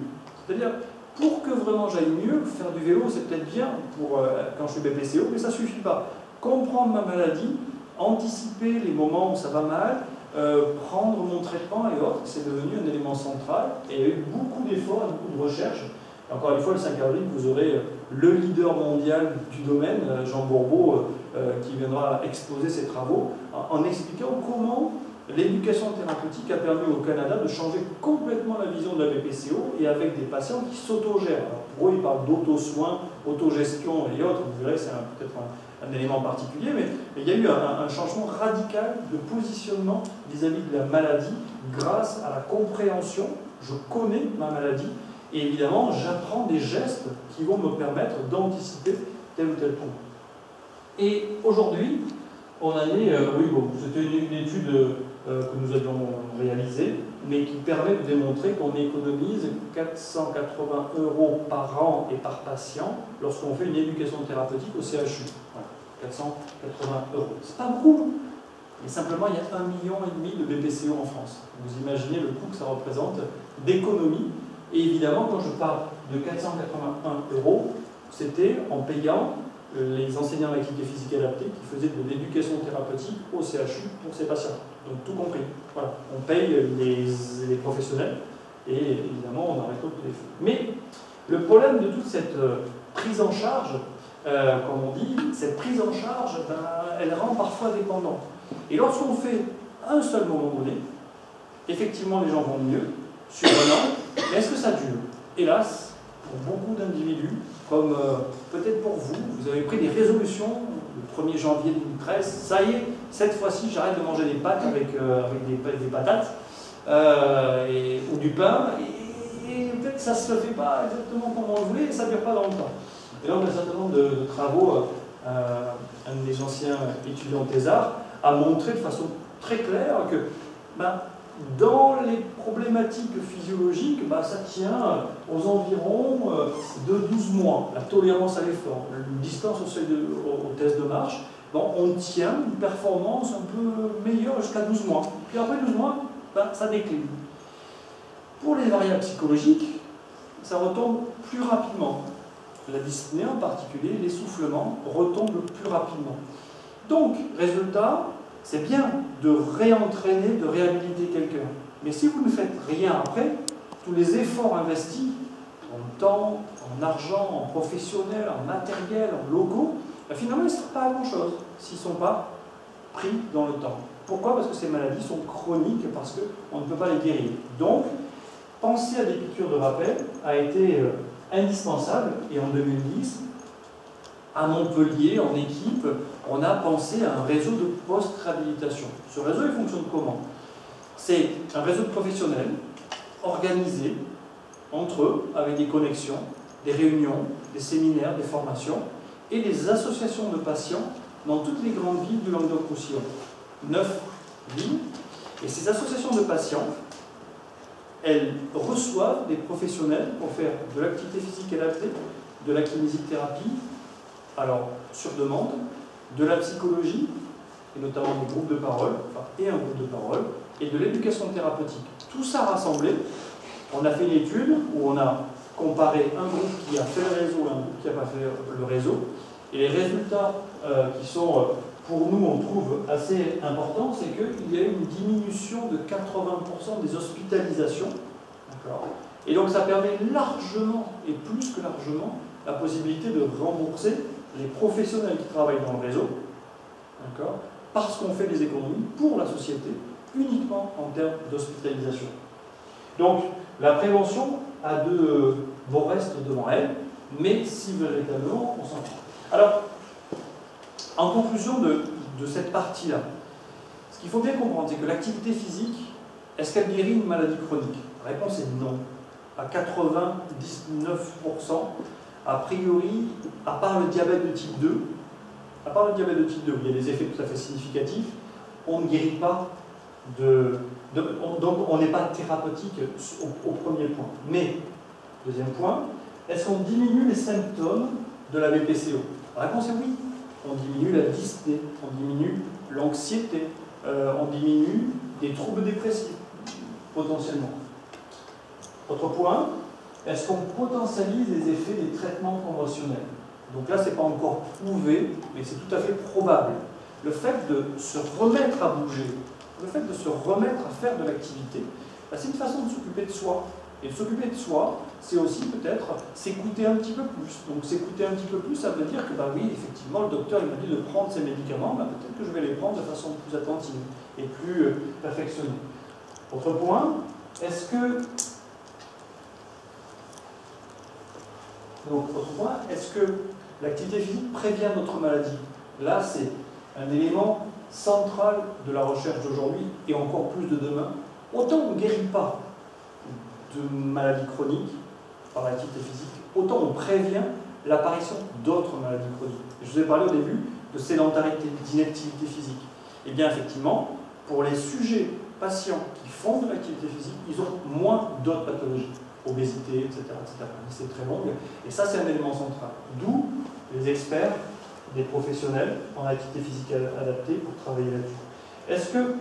C'est-à-dire, pour que vraiment j'aille mieux, faire du vélo c'est peut-être bien pour, quand je suis BPCO, mais ça ne suffit pas. Comprendre ma maladie, anticiper les moments où ça va mal, prendre mon traitement et autres, c'est devenu un élément central. Et il y a eu beaucoup d'efforts et beaucoup de recherches. Encore une fois, le 5 avril, vous aurez le leader mondial du domaine, Jean Bourbeau, qui viendra exposer ses travaux en expliquant comment l'éducation thérapeutique a permis au Canada de changer complètement la vision de la BPCO et avec des patients qui s'autogèrent. Pour eux, ils parlent d'auto-soins, autogestion et autres. Vous verrez, c'est peut-être un élément particulier, mais il y a eu un changement radical de positionnement vis-à-vis de la maladie grâce à la compréhension. Je connais ma maladie et évidemment, j'apprends des gestes qui vont me permettre d'anticiper tel ou tel point. Et aujourd'hui, on a oui, bon, c'était une étude que nous avions réalisée, mais qui permet de démontrer qu'on économise 480 € par an et par patient lorsqu'on fait une éducation thérapeutique au CHU. Voilà, 480 €. C'est pas beaucoup, mais simplement il y a 1,5 million de BPCO en France. Vous imaginez le coût que ça représente d'économie. Et évidemment, quand je parle de 481 €, c'était en payant les enseignants d'activité physique adaptée qui faisaient de l'éducation thérapeutique au CHU pour ces patients. Donc tout compris. Voilà. On paye les professionnels et évidemment on en récolte les fonds. Mais le problème de toute cette prise en charge, comme on dit, cette prise en charge, elle rend parfois dépendant. Et lorsqu'on fait un seul moment donné, effectivement les gens vont mieux, sur un an, mais est-ce que ça dure? Hélas, pour beaucoup d'individus, comme peut-être pour vous, vous avez pris des résolutions le 1er janvier 2013, ça y est, cette fois-ci j'arrête de manger des pâtes avec des patates ou du pain, et peut-être que ça ne se fait pas exactement comme on le voulait et ça ne dure pas dans le temps. Et là on a un certain nombre de travaux, un des anciens étudiants Thésard a montré de façon très claire que dans les problématiques physiologiques, ça tient aux environs de 12 mois. La tolérance à l'effort, une distance au test de marche, on tient une performance un peu meilleure jusqu'à 12 mois. Puis après 12 mois, ça décline. Pour les variables psychologiques, ça retombe plus rapidement. La dyspnée en particulier, l'essoufflement retombe plus rapidement. Donc, résultat, c'est bien de réentraîner, de réhabiliter quelqu'un. Mais si vous ne faites rien après, tous les efforts investis en temps, en argent, en professionnel, en matériel, en locaux, finalement, ils ne servent pas à grand-chose s'ils ne sont pas pris dans le temps. Pourquoi? Parce que ces maladies sont chroniques, parce qu'on ne peut pas les guérir. Donc, penser à des piqûres de rappel a été indispensable, et en 2010, à Montpellier, en équipe, on a pensé à un réseau de post-réhabilitation. Ce réseau, il fonctionne comment? C'est un réseau de professionnels organisés entre eux, avec des connexions, des réunions, des séminaires, des formations, et des associations de patients dans toutes les grandes villes du Languedoc-Roussillon. 9 villes. Et ces associations de patients, elles reçoivent des professionnels pour faire de l'activité physique adaptée, de la kinésithérapie, alors sur demande, de la psychologie, et notamment des groupes de parole, et un groupe de parole, et de l'éducation thérapeutique. Tout ça rassemblé, on a fait une étude où on a comparé un groupe qui a fait le réseau et un groupe qui n'a pas fait le réseau, et les résultats qui sont, pour nous, on trouve assez importants, c'est qu'il y a eu une diminution de 80% des hospitalisations, et donc ça permet largement, et plus que largement, la possibilité de rembourser les professionnels qui travaillent dans le réseau, parce qu'on fait des économies pour la société, uniquement en termes d'hospitalisation. Donc, la prévention a de beaux restes devant elle, mais si véritablement on s'en fout. Alors, en conclusion de cette partie-là, ce qu'il faut bien comprendre, c'est que l'activité physique, est-ce qu'elle guérit une maladie chronique? La réponse est non. À 99%, a priori, à part le diabète de type 2, où il y a des effets tout à fait significatifs, on ne guérit pas Donc on n'est pas thérapeutique au premier point. Mais, deuxième point, est-ce qu'on diminue les symptômes de la BPCO? La réponse est oui. On diminue la dyspnée, on diminue l'anxiété, on diminue des troubles dépressifs, potentiellement. Autre point, est-ce qu'on potentialise les effets des traitements conventionnels? Donc là, ce n'est pas encore prouvé, mais c'est tout à fait probable. Le fait de se remettre à bouger, le fait de se remettre à faire de l'activité, c'est une façon de s'occuper de soi. Et de s'occuper de soi, c'est aussi peut-être s'écouter un petit peu plus. Donc s'écouter un petit peu plus, ça veut dire que, bah oui, effectivement, le docteur il m'a dit de prendre ces médicaments, bah, peut-être que je vais les prendre de façon plus attentive et plus perfectionnée. Autre point, est-ce que... Donc, autre point, est-ce que l'activité physique prévient notre maladie? Là, c'est un élément central de la recherche d'aujourd'hui et encore plus de demain. Autant on ne guérit pas de maladies chroniques par l'activité physique, autant on prévient l'apparition d'autres maladies chroniques. Je vous ai parlé au début de sédentarité, d'inactivité physique. Et bien effectivement, pour les sujets patients qui font de l'activité physique, ils ont moins d'autres pathologies, obésité, etc. C'est très long, et ça c'est un élément central. D'où les experts, des professionnels en activité physique adaptée pour travailler là-dessus. Est-ce que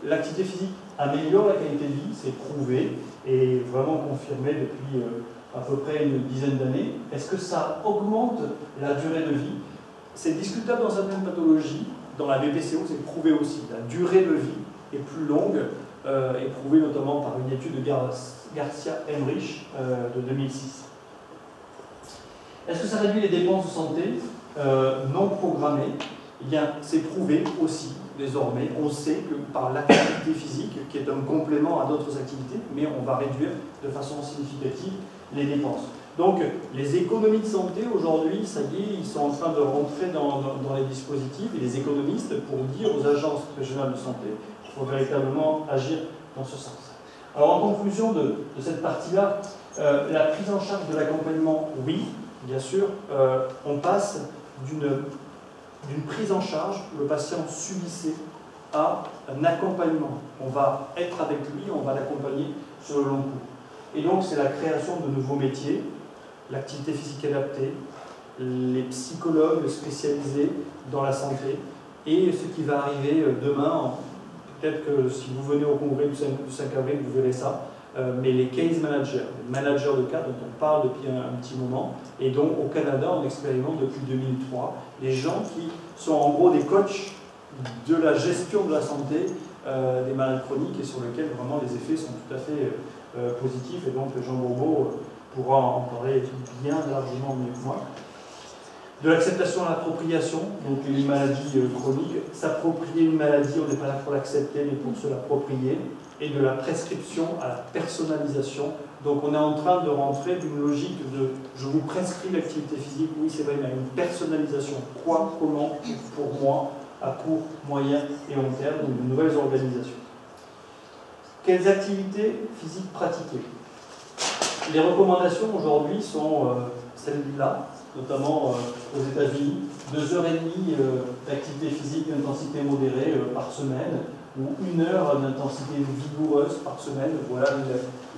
l'activité physique améliore la qualité de vie? C'est prouvé et vraiment confirmé depuis à peu près une dizaine d'années. Est-ce que ça augmente la durée de vie? C'est discutable dans certaines pathologies. Dans la BPCO, c'est prouvé aussi. La durée de vie est plus longue, est prouvée notamment par une étude de Garcia-Emrich de 2006. Est-ce que ça réduit les dépenses de santé non programmées? Eh bien, c'est prouvé aussi, désormais. On sait que par l'activité physique, qui est un complément à d'autres activités, mais on va réduire de façon significative les dépenses. Donc, les économies de santé, aujourd'hui, ça y est, ils sont en train de rentrer dans les dispositifs, et les économistes, pour dire aux agences régionales de santé, il faut véritablement agir dans ce sens. Alors, en conclusion de cette partie-là, la prise en charge de l'accompagnement, oui, bien sûr, on passe d'une prise en charge, le patient subissait, à un accompagnement. On va être avec lui, on va l'accompagner sur le long cours. Et donc, c'est la création de nouveaux métiers, l'activité physique adaptée, les psychologues spécialisés dans la santé, et ce qui va arriver demain, peut-être que si vous venez au congrès du 5 avril, vous verrez ça, mais les case managers, les managers de cas dont on parle depuis un petit moment, et donc au Canada, on expérimente depuis 2003, les gens qui sont en gros des coachs de la gestion de la santé des malades chroniques et sur lesquels vraiment les effets sont tout à fait positifs, et donc Jean Bourbeau pourra en parler bien largement mieux que moi. De l'acceptation à l'appropriation, donc les maladies chroniques, s'approprier une maladie, on n'est pas là pour l'accepter, mais pour se l'approprier, et de la prescription à la personnalisation. Donc on est en train de rentrer d'une logique de « je vous prescris l'activité physique », oui c'est vrai, mais une personnalisation. Quoi, comment, pour moi, à court, moyen et long terme, donc de nouvelles organisations. Quelles activités physiques pratiquer? Les recommandations aujourd'hui sont celles-là, notamment aux États-Unis, 2h30 d'activité physique d'intensité modérée par semaine, ou 1 heure d'intensité vigoureuse par semaine. Voilà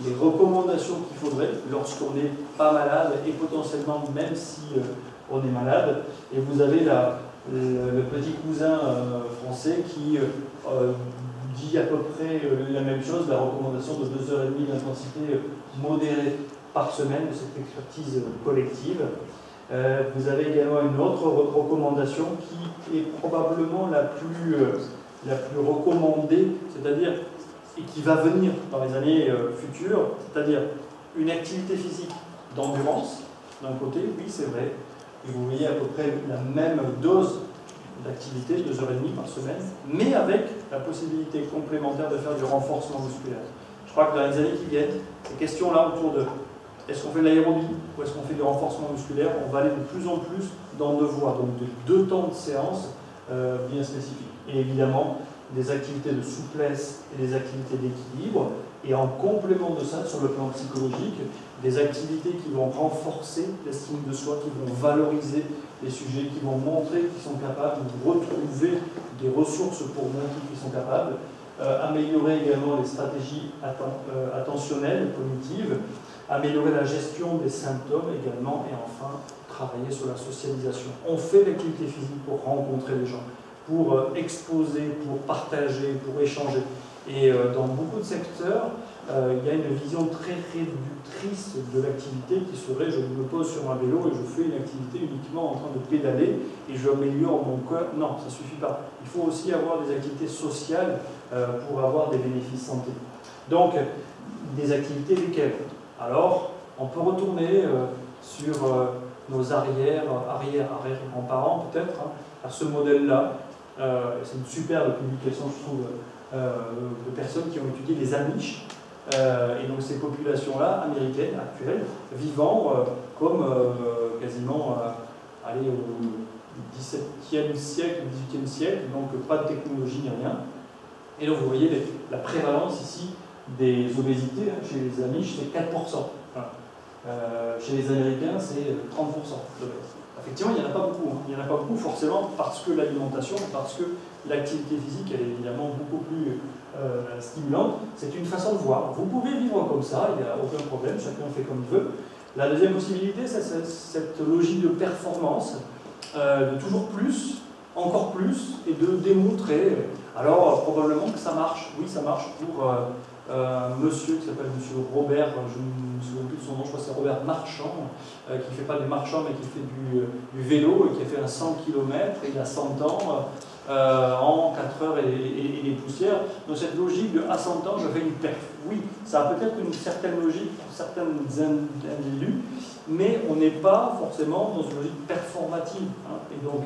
les recommandations qu'il faudrait lorsqu'on n'est pas malade et potentiellement même si on est malade. Et vous avez le petit cousin français qui dit à peu près la même chose, la recommandation de 2h30 d'intensité modérée par semaine de cette expertise collective. Vous avez également une autre recommandation qui est probablement la plus recommandée, c'est-à-dire, et qui va venir dans les années futures, c'est-à-dire une activité physique d'endurance, d'un côté, oui c'est vrai, et vous voyez à peu près la même dose d'activité, 2h30 par semaine, mais avec la possibilité complémentaire de faire du renforcement musculaire. Je crois que dans les années qui viennent, ces questions-là autour de est-ce qu'on fait de l'aérobie ou est-ce qu'on fait du renforcement musculaire, on va aller de plus en plus dans 2 voies, donc de 2 temps de séance bien spécifiques. Et évidemment, des activités de souplesse et des activités d'équilibre, et en complément de ça, sur le plan psychologique, des activités qui vont renforcer l'estime de soi, qui vont valoriser les sujets, qui vont montrer qu'ils sont capables de retrouver des ressources pour montrer qu'ils sont capables, améliorer également les stratégies attentionnelles, cognitives, améliorer la gestion des symptômes également, et enfin, travailler sur la socialisation. On fait l'activité physique pour rencontrer les gens, pour exposer, pour partager, pour échanger. Et dans beaucoup de secteurs, il y a une vision très réductrice de l'activité qui serait: je me pose sur un vélo et je fais une activité uniquement en train de pédaler et je améliore mon corps. Non, ça ne suffit pas. Il faut aussi avoir des activités sociales pour avoir des bénéfices santé. Donc, des activités lesquelles? Alors, on peut retourner sur nos arrière-grands-parents peut-être, hein, à ce modèle-là. C'est une superbe publication, je trouve, de personnes qui ont étudié les Amish. Et donc ces populations-là, américaines, actuelles, vivant comme quasiment allez, au XVIIe siècle, XVIIIe siècle, donc pas de technologie ni rien. Et donc vous voyez la prévalence ici des obésités, hein, chez les Amish, c'est 4%. Voilà. Chez les Américains, c'est 30% d'obèses. Effectivement, il n'y en a pas beaucoup. Hein. Il n'y en a pas beaucoup forcément parce que l'alimentation, parce que l'activité physique, elle est évidemment beaucoup plus stimulante. C'est une façon de voir. Vous pouvez vivre comme ça, il n'y a aucun problème, chacun fait comme il veut. La deuxième possibilité, c'est cette logique de performance, de toujours plus, encore plus, et de démontrer. Alors, probablement que ça marche. Oui, ça marche pour un monsieur qui s'appelle monsieur Robert, je ne me souviens plus de son nom, je crois que c'est Robert Marchand, qui ne fait pas des marchands, mais qui fait du vélo, et qui a fait un 100 km, il a 100 ans, en 4 heures et des poussières. Donc cette logique de à 100 ans, je fais une perf. Oui, ça a peut-être une certaine logique pour certains individus, mais on n'est pas forcément dans une logique performative. Hein. Et donc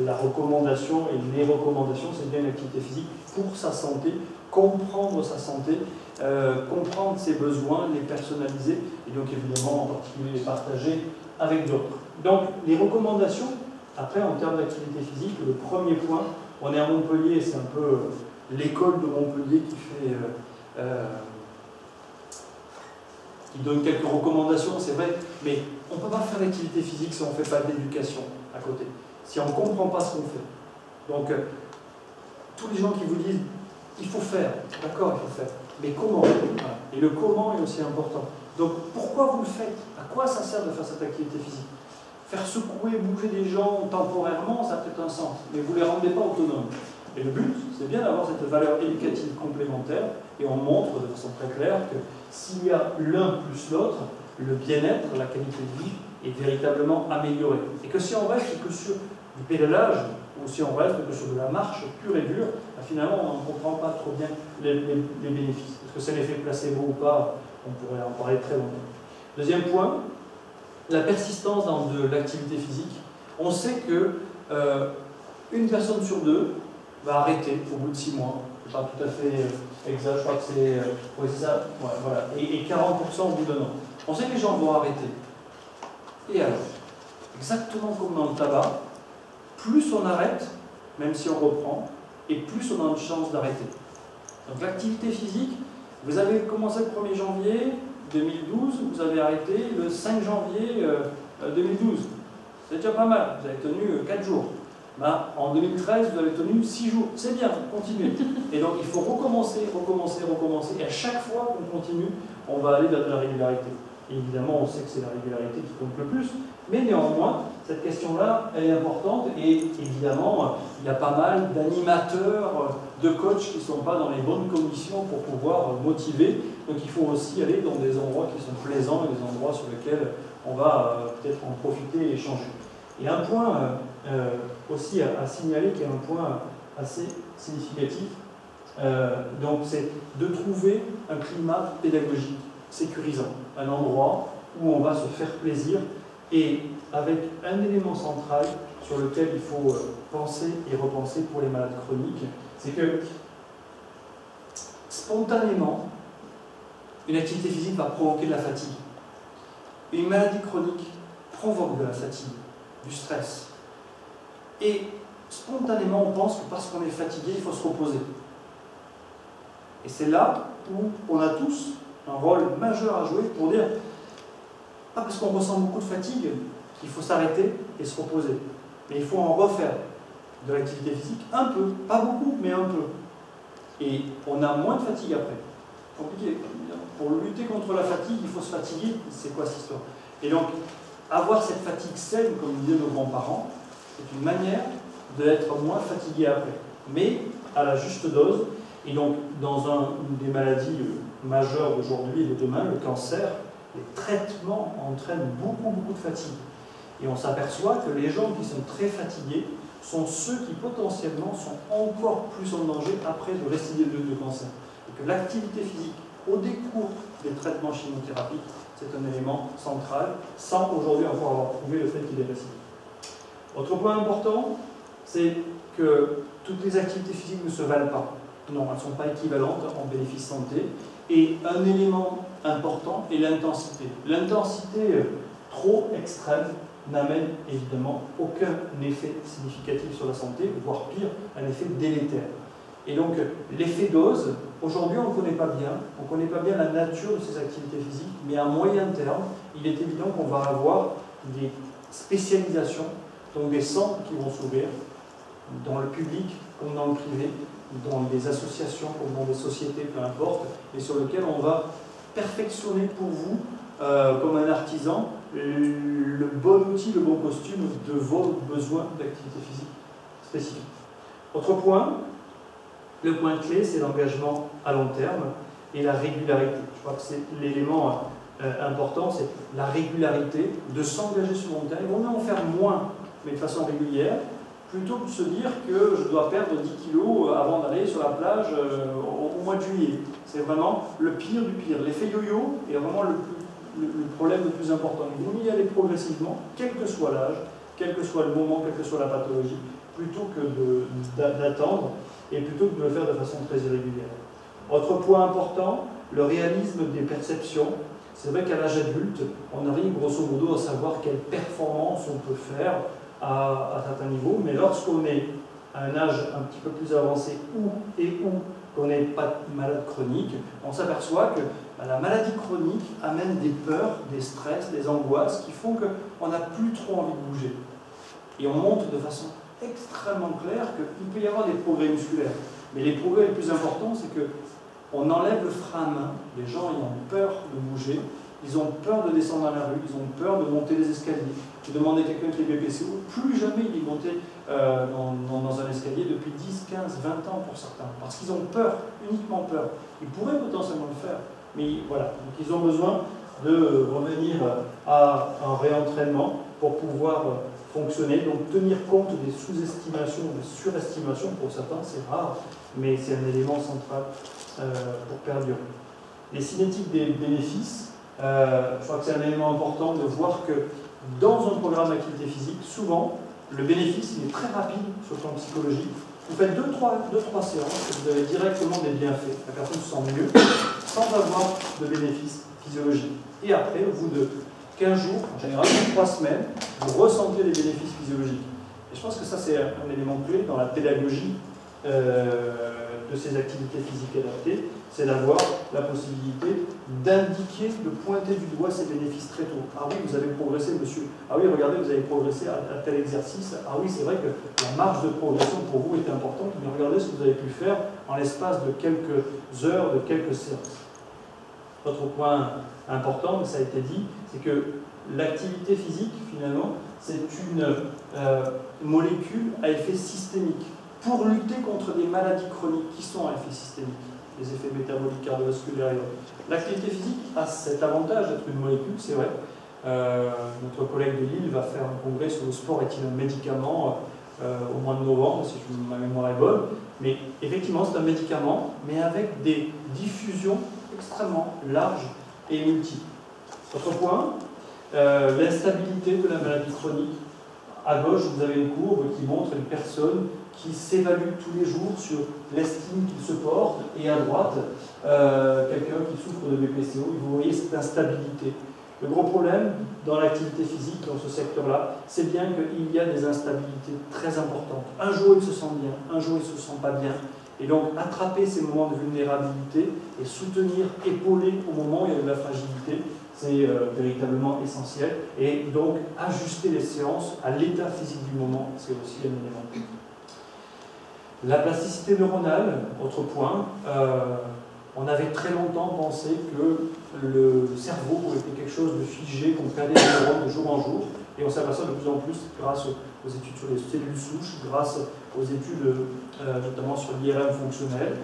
la recommandation et les recommandations, c'est bien l'activité physique pour sa santé, comprendre sa santé, comprendre ses besoins, les personnaliser, et donc évidemment en particulier les partager avec d'autres. Donc les recommandations, après en termes d'activité physique, le premier point, on est à Montpellier, c'est un peu l'école de Montpellier qui donne quelques recommandations, c'est vrai, mais on ne peut pas faire d'activité physique si on ne fait pas d'éducation à côté, si on ne comprend pas ce qu'on fait. Donc tous les gens qui vous disent il faut faire, d'accord, il faut faire, mais comment? Et le comment est aussi important. Donc pourquoi vous le faites? À quoi ça sert de faire cette activité physique? Faire secouer, bouger des gens temporairement, ça a peut-être un sens, mais vous ne les rendez pas autonomes. Et le but, c'est bien d'avoir cette valeur éducative complémentaire, et on montre de façon très claire que s'il y a l'un plus l'autre, le bien-être, la qualité de vie est véritablement améliorée. Et que si on reste que sur du pédalage, ou si on reste que sur de la marche pure et dure, finalement on ne comprend pas trop bien les bénéfices. Est-ce que c'est l'effet placebo ou pas? On pourrait en parler très longtemps. Deuxième point, la persistance dans de l'activité physique. On sait que une personne sur deux va arrêter au bout de 6 mois. C'est pas tout à fait exact, je crois que c'est oui, ça. Ouais, voilà. Et 40% au bout d'un an. On sait que les gens vont arrêter. Et alors, exactement comme dans le tabac, plus on arrête, même si on reprend, et plus on a une chance d'arrêter. Donc l'activité physique, vous avez commencé le 1er janvier 2012, vous avez arrêté le 5 janvier 2012. C'est déjà pas mal, vous avez tenu 4 jours. Ben, en 2013, vous avez tenu 6 jours. C'est bien, continuez. Et donc il faut recommencer, et à chaque fois qu'on continue, on va aller vers de la régularité. Et évidemment, on sait que c'est la régularité qui compte le plus, mais néanmoins, cette question-là, elle est importante, et évidemment, il y a pas mal d'animateurs, de coachs qui ne sont pas dans les bonnes conditions pour pouvoir motiver, donc il faut aussi aller dans des endroits qui sont plaisants, et des endroits sur lesquels on va peut-être en profiter et échanger. Et un point aussi à signaler, qui est un point assez significatif, donc c'est de trouver un climat pédagogique sécurisant, un endroit où on va se faire plaisir, et avec un élément central sur lequel il faut penser et repenser pour les malades chroniques, c'est que spontanément, une activité physique va provoquer de la fatigue. Une maladie chronique provoque de la fatigue, du stress. Et spontanément, on pense que parce qu'on est fatigué, il faut se reposer. Et c'est là où on a tous un rôle majeur à jouer pour dire, pas parce qu'on ressent beaucoup de fatigue qu'il faut s'arrêter et se reposer. Mais il faut en refaire de l'activité physique, un peu, pas beaucoup, mais un peu. Et on a moins de fatigue après. Compliqué. Pour lutter contre la fatigue, il faut se fatiguer. C'est quoi cette histoire? Et donc, avoir cette fatigue saine, comme disaient nos grands-parents, c'est une manière d'être moins fatigué après. Mais à la juste dose. Et donc, dans une des maladies majeures d'aujourd'hui et de demain, le cancer, les traitements entraînent beaucoup de fatigue. Et on s'aperçoit que les gens qui sont très fatigués sont ceux qui potentiellement sont encore plus en danger après de récidive de cancer. Et que l'activité physique au décours des traitements chimiothérapiques, c'est un élément central, sans aujourd'hui encore avoir prouvé le fait qu'il est récidive. Autre point important, c'est que toutes les activités physiques ne se valent pas. Non, elles ne sont pas équivalentes en bénéfice santé. Et un élément important est l'intensité. L'intensité trop extrême n'amène évidemment aucun effet significatif sur la santé, voire pire, un effet délétère. Et donc, l'effet dose, aujourd'hui on ne connaît pas bien, on ne connaît pas bien la nature de ces activités physiques, mais à moyen terme, il est évident qu'on va avoir des spécialisations, donc des centres qui vont s'ouvrir, dans le public comme dans le privé, dans des associations comme dans des sociétés, peu importe, et sur lesquels on va perfectionner pour vous, comme un artisan, le bon outil, le bon costume de vos besoins d'activité physique spécifique. Autre point, le point clé, c'est l'engagement à long terme et la régularité. Je crois que c'est l'élément important, c'est la régularité, de s'engager sur long terme. Il vaut mieux en faire moins, mais de façon régulière, plutôt que de se dire que je dois perdre 10 kilos avant d'aller sur la plage au mois de juillet. C'est vraiment le pire du pire. L'effet yo-yo est vraiment le problème le plus important. Il vaut mieux y aller progressivement, quel que soit l'âge, quel que soit le moment, quelle que soit la pathologie, plutôt que d'attendre et plutôt que de le faire de façon très irrégulière. Autre point important, le réalisme des perceptions. C'est vrai qu'à l'âge adulte, on arrive grosso modo à savoir quelle performance on peut faire à certains niveaux, mais lorsqu'on est à un âge un petit peu plus avancé où qu'on n'est pas malade chronique, on s'aperçoit que la maladie chronique amène des peurs, des stress, des angoisses qui font qu'on n'a plus trop envie de bouger. Et on montre de façon extrêmement claire qu'il peut y avoir des progrès musculaires. Mais les progrès les plus importants, c'est qu'on enlève le frein à main. Les gens ils ont peur de bouger, ils ont peur de descendre dans la rue, ils ont peur de monter les escaliers. J'ai demandé à quelqu'un qui est BPCO, plus jamais il est monté dans un escalier depuis 10, 15, 20 ans pour certains. Parce qu'ils ont peur, uniquement peur. Ils pourraient potentiellement le faire, mais voilà. Donc ils ont besoin de revenir à un réentraînement pour pouvoir fonctionner. Donc tenir compte des sous-estimations, des surestimations, pour certains c'est rare, mais c'est un élément central pour perdurer. Les cinétiques des bénéfices, je crois que c'est un élément important de voir que dans un programme d'activité physique, souvent, le bénéfice il est très rapide sur le plan psychologique. Vous faites 2-3 séances et vous avez directement des bienfaits. La personne se sent mieux sans avoir de bénéfices physiologiques. Et après, au bout de 15 jours, en général 3 semaines, vous ressentez les bénéfices physiologiques. Et je pense que ça, c'est un élément clé dans la pédagogie de ces activités physiques adaptées, c'est d'avoir la possibilité d'indiquer, de pointer du doigt ces bénéfices très tôt. Ah oui, vous avez progressé, monsieur. Ah oui, regardez, vous avez progressé à tel exercice. Ah oui, c'est vrai que la marge de progression pour vous est importante, mais regardez ce que vous avez pu faire en l'espace de quelques heures, de quelques séances. Autre point important, mais ça a été dit, c'est que l'activité physique, finalement, c'est une molécule à effet systémique pour lutter contre des maladies chroniques qui sont à effet systémique, les effets métaboliques, cardiovasculaires et autres. L'activité physique a cet avantage d'être une molécule, c'est vrai. Notre collègue de Lille va faire un congrès sur le sport est-il un médicament au mois de novembre, si ma mémoire est bonne. Mais effectivement, c'est un médicament, mais avec des diffusions extrêmement larges et multiples. Autre point, l'instabilité de la maladie chronique. À gauche, vous avez une courbe qui montre une personne qui s'évalue tous les jours sur l'estime qu'il se porte, et à droite, quelqu'un qui souffre de BPCO. Vous voyez cette instabilité. Le gros problème dans l'activité physique, dans ce secteur-là, c'est bien qu'il y a des instabilités très importantes. Un jour, il se sent bien, un jour, il ne se sent pas bien. Et donc, attraper ces moments de vulnérabilité et soutenir, épauler au moment où il y a de la fragilité, c'est véritablement essentiel. Et donc, ajuster les séances à l'état physique du moment, c'est aussi un élément. La plasticité neuronale, autre point, on avait très longtemps pensé que le cerveau était quelque chose de figé, qu'on perdait des neurones de jour en jour, et on s'aperçoit de plus en plus, grâce aux études sur les cellules souches, grâce aux études notamment sur l'IRM fonctionnel,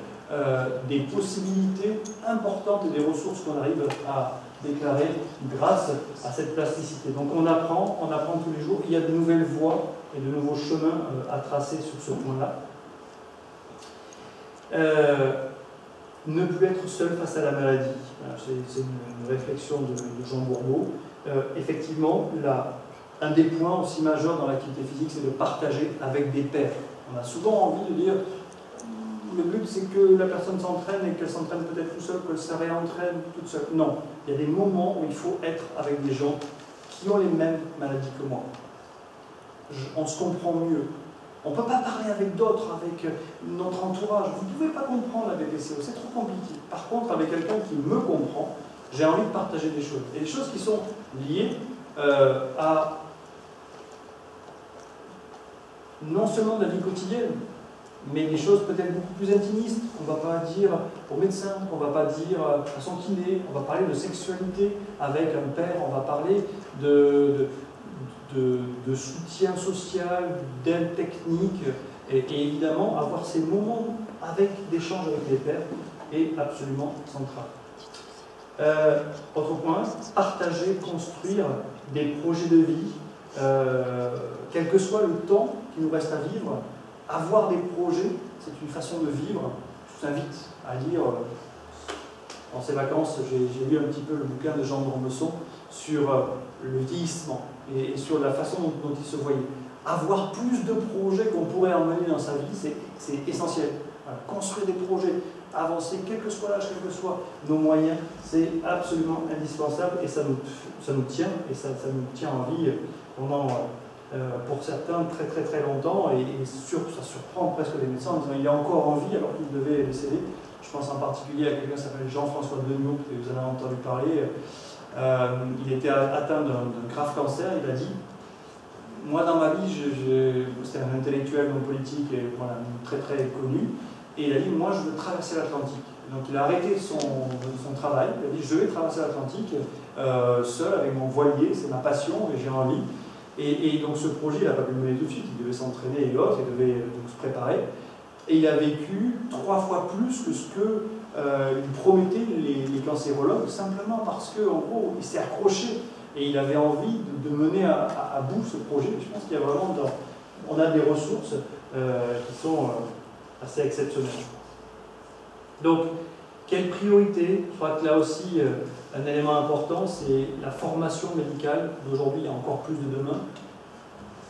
des possibilités importantes et des ressources qu'on arrive à déclarer grâce à cette plasticité. Donc on apprend tous les jours, il y a de nouvelles voies et de nouveaux chemins à tracer sur ce point-là. Ne plus être seul face à la maladie. C'est une réflexion de Jean Bourbeau. Effectivement, un des points aussi majeurs dans l'activité physique, c'est de partager avec des pairs. On a souvent envie de dire le but c'est que la personne s'entraîne et qu'elle s'entraîne peut-être tout seul, qu'elle se réentraîne toute seule. Non, il y a des moments où il faut être avec des gens qui ont les mêmes maladies que moi. On se comprend mieux. On ne peut pas parler avec d'autres, avec notre entourage. Vous ne pouvez pas comprendre la BPCO, c'est trop compliqué. Par contre, avec quelqu'un qui me comprend, j'ai envie de partager des choses. Et des choses qui sont liées à non seulement de la vie quotidienne, mais des choses peut-être beaucoup plus intimistes. On ne va pas dire au médecin, on ne va pas dire à son kiné, on va parler de sexualité avec un père, on va parler de soutien social, d'aide technique, et évidemment avoir ces moments d'échange avec les pairs est absolument central. Autre point, partager, construire des projets de vie, quel que soit le temps qui nous reste à vivre, avoir des projets, c'est une façon de vivre. Je vous invite à lire, dans ces vacances, j'ai lu un petit peu le bouquin de Jean d'Ormesson sur le vieillissement et sur la façon dont il se voyait. Avoir plus de projets qu'on pourrait emmener dans sa vie, c'est essentiel. Voilà. Construire des projets, avancer, quel que soit l'âge, quels que soient nos moyens, c'est absolument indispensable et ça nous tient, et ça nous tient en vie pendant, pour certains, très très très longtemps, et ça surprend presque les médecins en disant il est encore en vie alors qu'il devait décéder. Je pense en particulier à quelqu'un qui s'appelle Jean-François Degnaud, que vous en avez entendu parler. Il était atteint d'un grave cancer. Il a dit moi dans ma vie, c'était un intellectuel non politique et voilà, très très connu, et il a dit moi je veux traverser l'Atlantique. Donc il a arrêté son travail, il a dit je vais traverser l'Atlantique seul avec mon voilier, c'est ma passion et j'ai envie. Et donc ce projet, il n'a pas pu le mener tout de suite, il devait s'entraîner et autres, il devait donc se préparer. Et il a vécu 3 fois plus que ce que lui promettaient les cancérologues, simplement parce qu'en gros, il s'est accroché et il avait envie de mener à bout ce projet. Je pense qu'il y a vraiment, on a des ressources qui sont assez exceptionnelles. Donc, quelle priorité? Je crois que là aussi, un élément important, c'est la formation médicale d'aujourd'hui et encore plus de demain,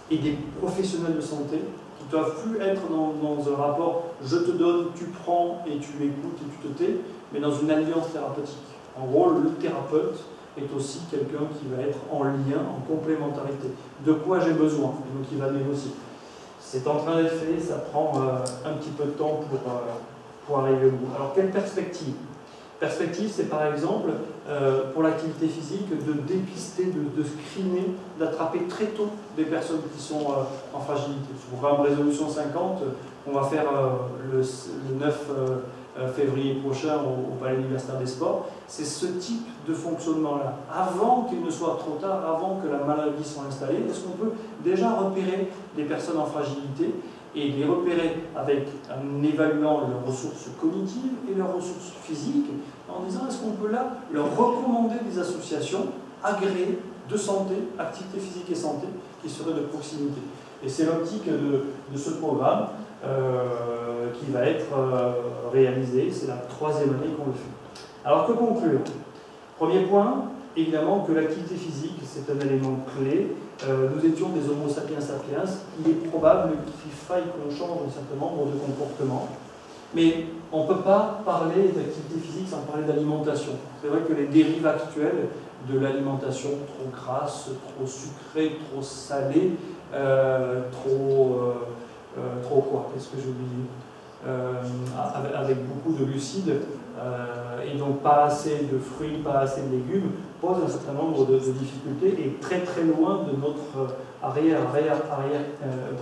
et des professionnels de santé qui ne doivent plus être dans un rapport je te donne, tu prends et tu écoutes et tu te tais, mais dans une alliance thérapeutique. En gros, le thérapeute est aussi quelqu'un qui va être en lien, en complémentarité. De quoi j'ai besoin? Et donc il va négocier. C'est en train d'être fait, ça prend un petit peu de temps pour arriver au bout. Alors quelle perspective? Perspective, c'est par exemple, pour l'activité physique, de dépister, de screener, d'attraper très tôt des personnes qui sont en fragilité. Sur le programme Résolution 50, on va faire le 9 février prochain au Palais universitaire des sports, c'est ce type de fonctionnement-là. Avant qu'il ne soit trop tard, avant que la maladie soit installée, est-ce qu'on peut déjà repérer des personnes en fragilité et les repérer en évaluant leurs ressources cognitives et leurs ressources physiques, en disant est-ce qu'on peut là leur recommander des associations agréées de santé, activité physique et santé, qui seraient de proximité. Et c'est l'optique de ce programme qui va être réalisé, c'est la 3e année qu'on le fait. Alors que conclure? Premier point, évidemment que l'activité physique, c'est un élément clé. Nous étions des Homo sapiens sapiens, il est probable qu'il faille qu'on change un certain nombre de comportements. Mais on ne peut pas parler d'activité physique sans parler d'alimentation. C'est vrai que les dérives actuelles de l'alimentation trop grasse, trop sucrée, trop salée, trop quoi? Qu'est-ce que j'ai oublié? Avec beaucoup de glucides et donc pas assez de fruits, pas assez de légumes, pose un certain nombre de difficultés et très très loin de notre arrière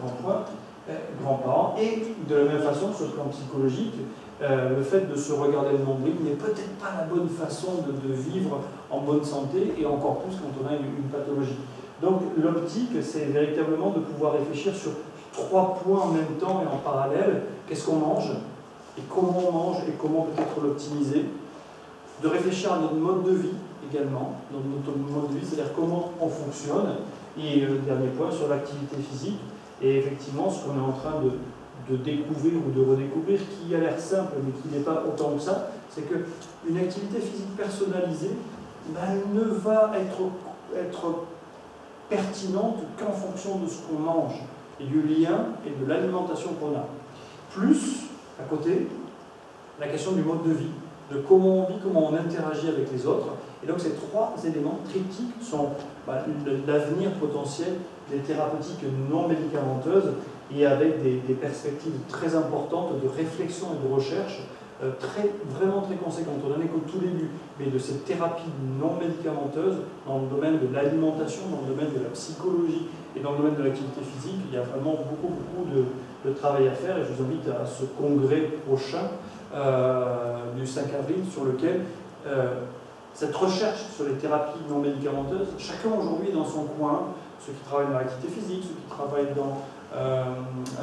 grand point. grands-parents. Et de la même façon, sur le plan psychologique, le fait de se regarder le nombril n'est peut-être pas la bonne façon de vivre en bonne santé, et encore plus quand on a une pathologie. Donc l'optique, c'est véritablement de pouvoir réfléchir sur 3 points en même temps et en parallèle. Qu'est-ce qu'on mange, et comment on mange, et comment peut-être l'optimiser. De réfléchir à notre mode de vie également, notre mode de vie, c'est-à-dire comment on fonctionne. Et le dernier point, sur l'activité physique. Et effectivement, ce qu'on est en train de découvrir ou de redécouvrir, qui a l'air simple, mais qui n'est pas autant que ça, c'est qu'une activité physique personnalisée ne va être pertinente qu'en fonction de ce qu'on mange, et du lien et de l'alimentation qu'on a. Plus, à côté, la question du mode de vie, de comment on vit, comment on interagit avec les autres. Et donc ces 3 éléments critiques sont l'avenir potentiel des thérapeutiques non médicamenteuses, et avec des perspectives très importantes de réflexion et de recherche vraiment très conséquentes. On en est qu'au tout début, mais de ces thérapies non médicamenteuses dans le domaine de l'alimentation, dans le domaine de la psychologie et dans le domaine de l'activité physique, il y a vraiment beaucoup de travail à faire, et je vous invite à ce congrès prochain du 5 avril sur lequel cette recherche sur les thérapies non médicamenteuses, chacun aujourd'hui est dans son coin, ceux qui travaillent dans l'activité physique, ceux qui travaillent dans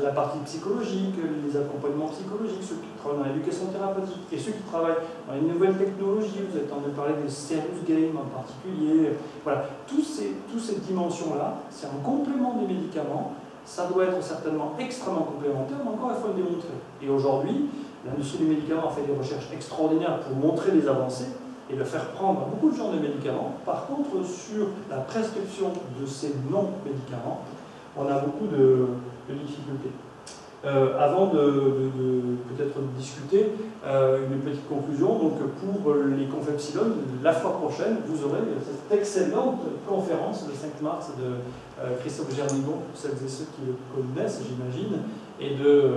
la partie psychologique, les accompagnements psychologiques, ceux qui travaillent dans l'éducation thérapeutique, et ceux qui travaillent dans les nouvelles technologies. Vous avez entendu parler des serious games en particulier. Voilà, toutes ces dimensions-là, c'est un complément des médicaments. Ça doit être certainement extrêmement complémentaire, mais encore il faut le démontrer. Et aujourd'hui, l'industrie du médicament a fait des recherches extraordinaires pour montrer les avancées et de faire prendre à beaucoup de gens des médicaments. Par contre, sur la prescription de ces non-médicaments, on a beaucoup de difficultés. Avant de peut-être discuter, une petite conclusion. Donc pour les Confepsilon, la fois prochaine, vous aurez cette excellente conférence le 5 mars de Christophe Gernigon, pour celles et ceux qui le connaissent, j'imagine, et de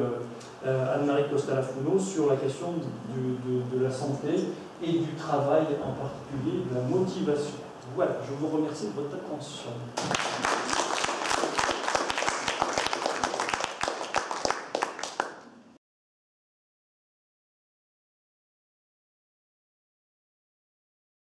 Anne-Marie Costalafuno sur la question de la santé et du travail en particulier, de la motivation. Voilà, je vous remercie de votre attention.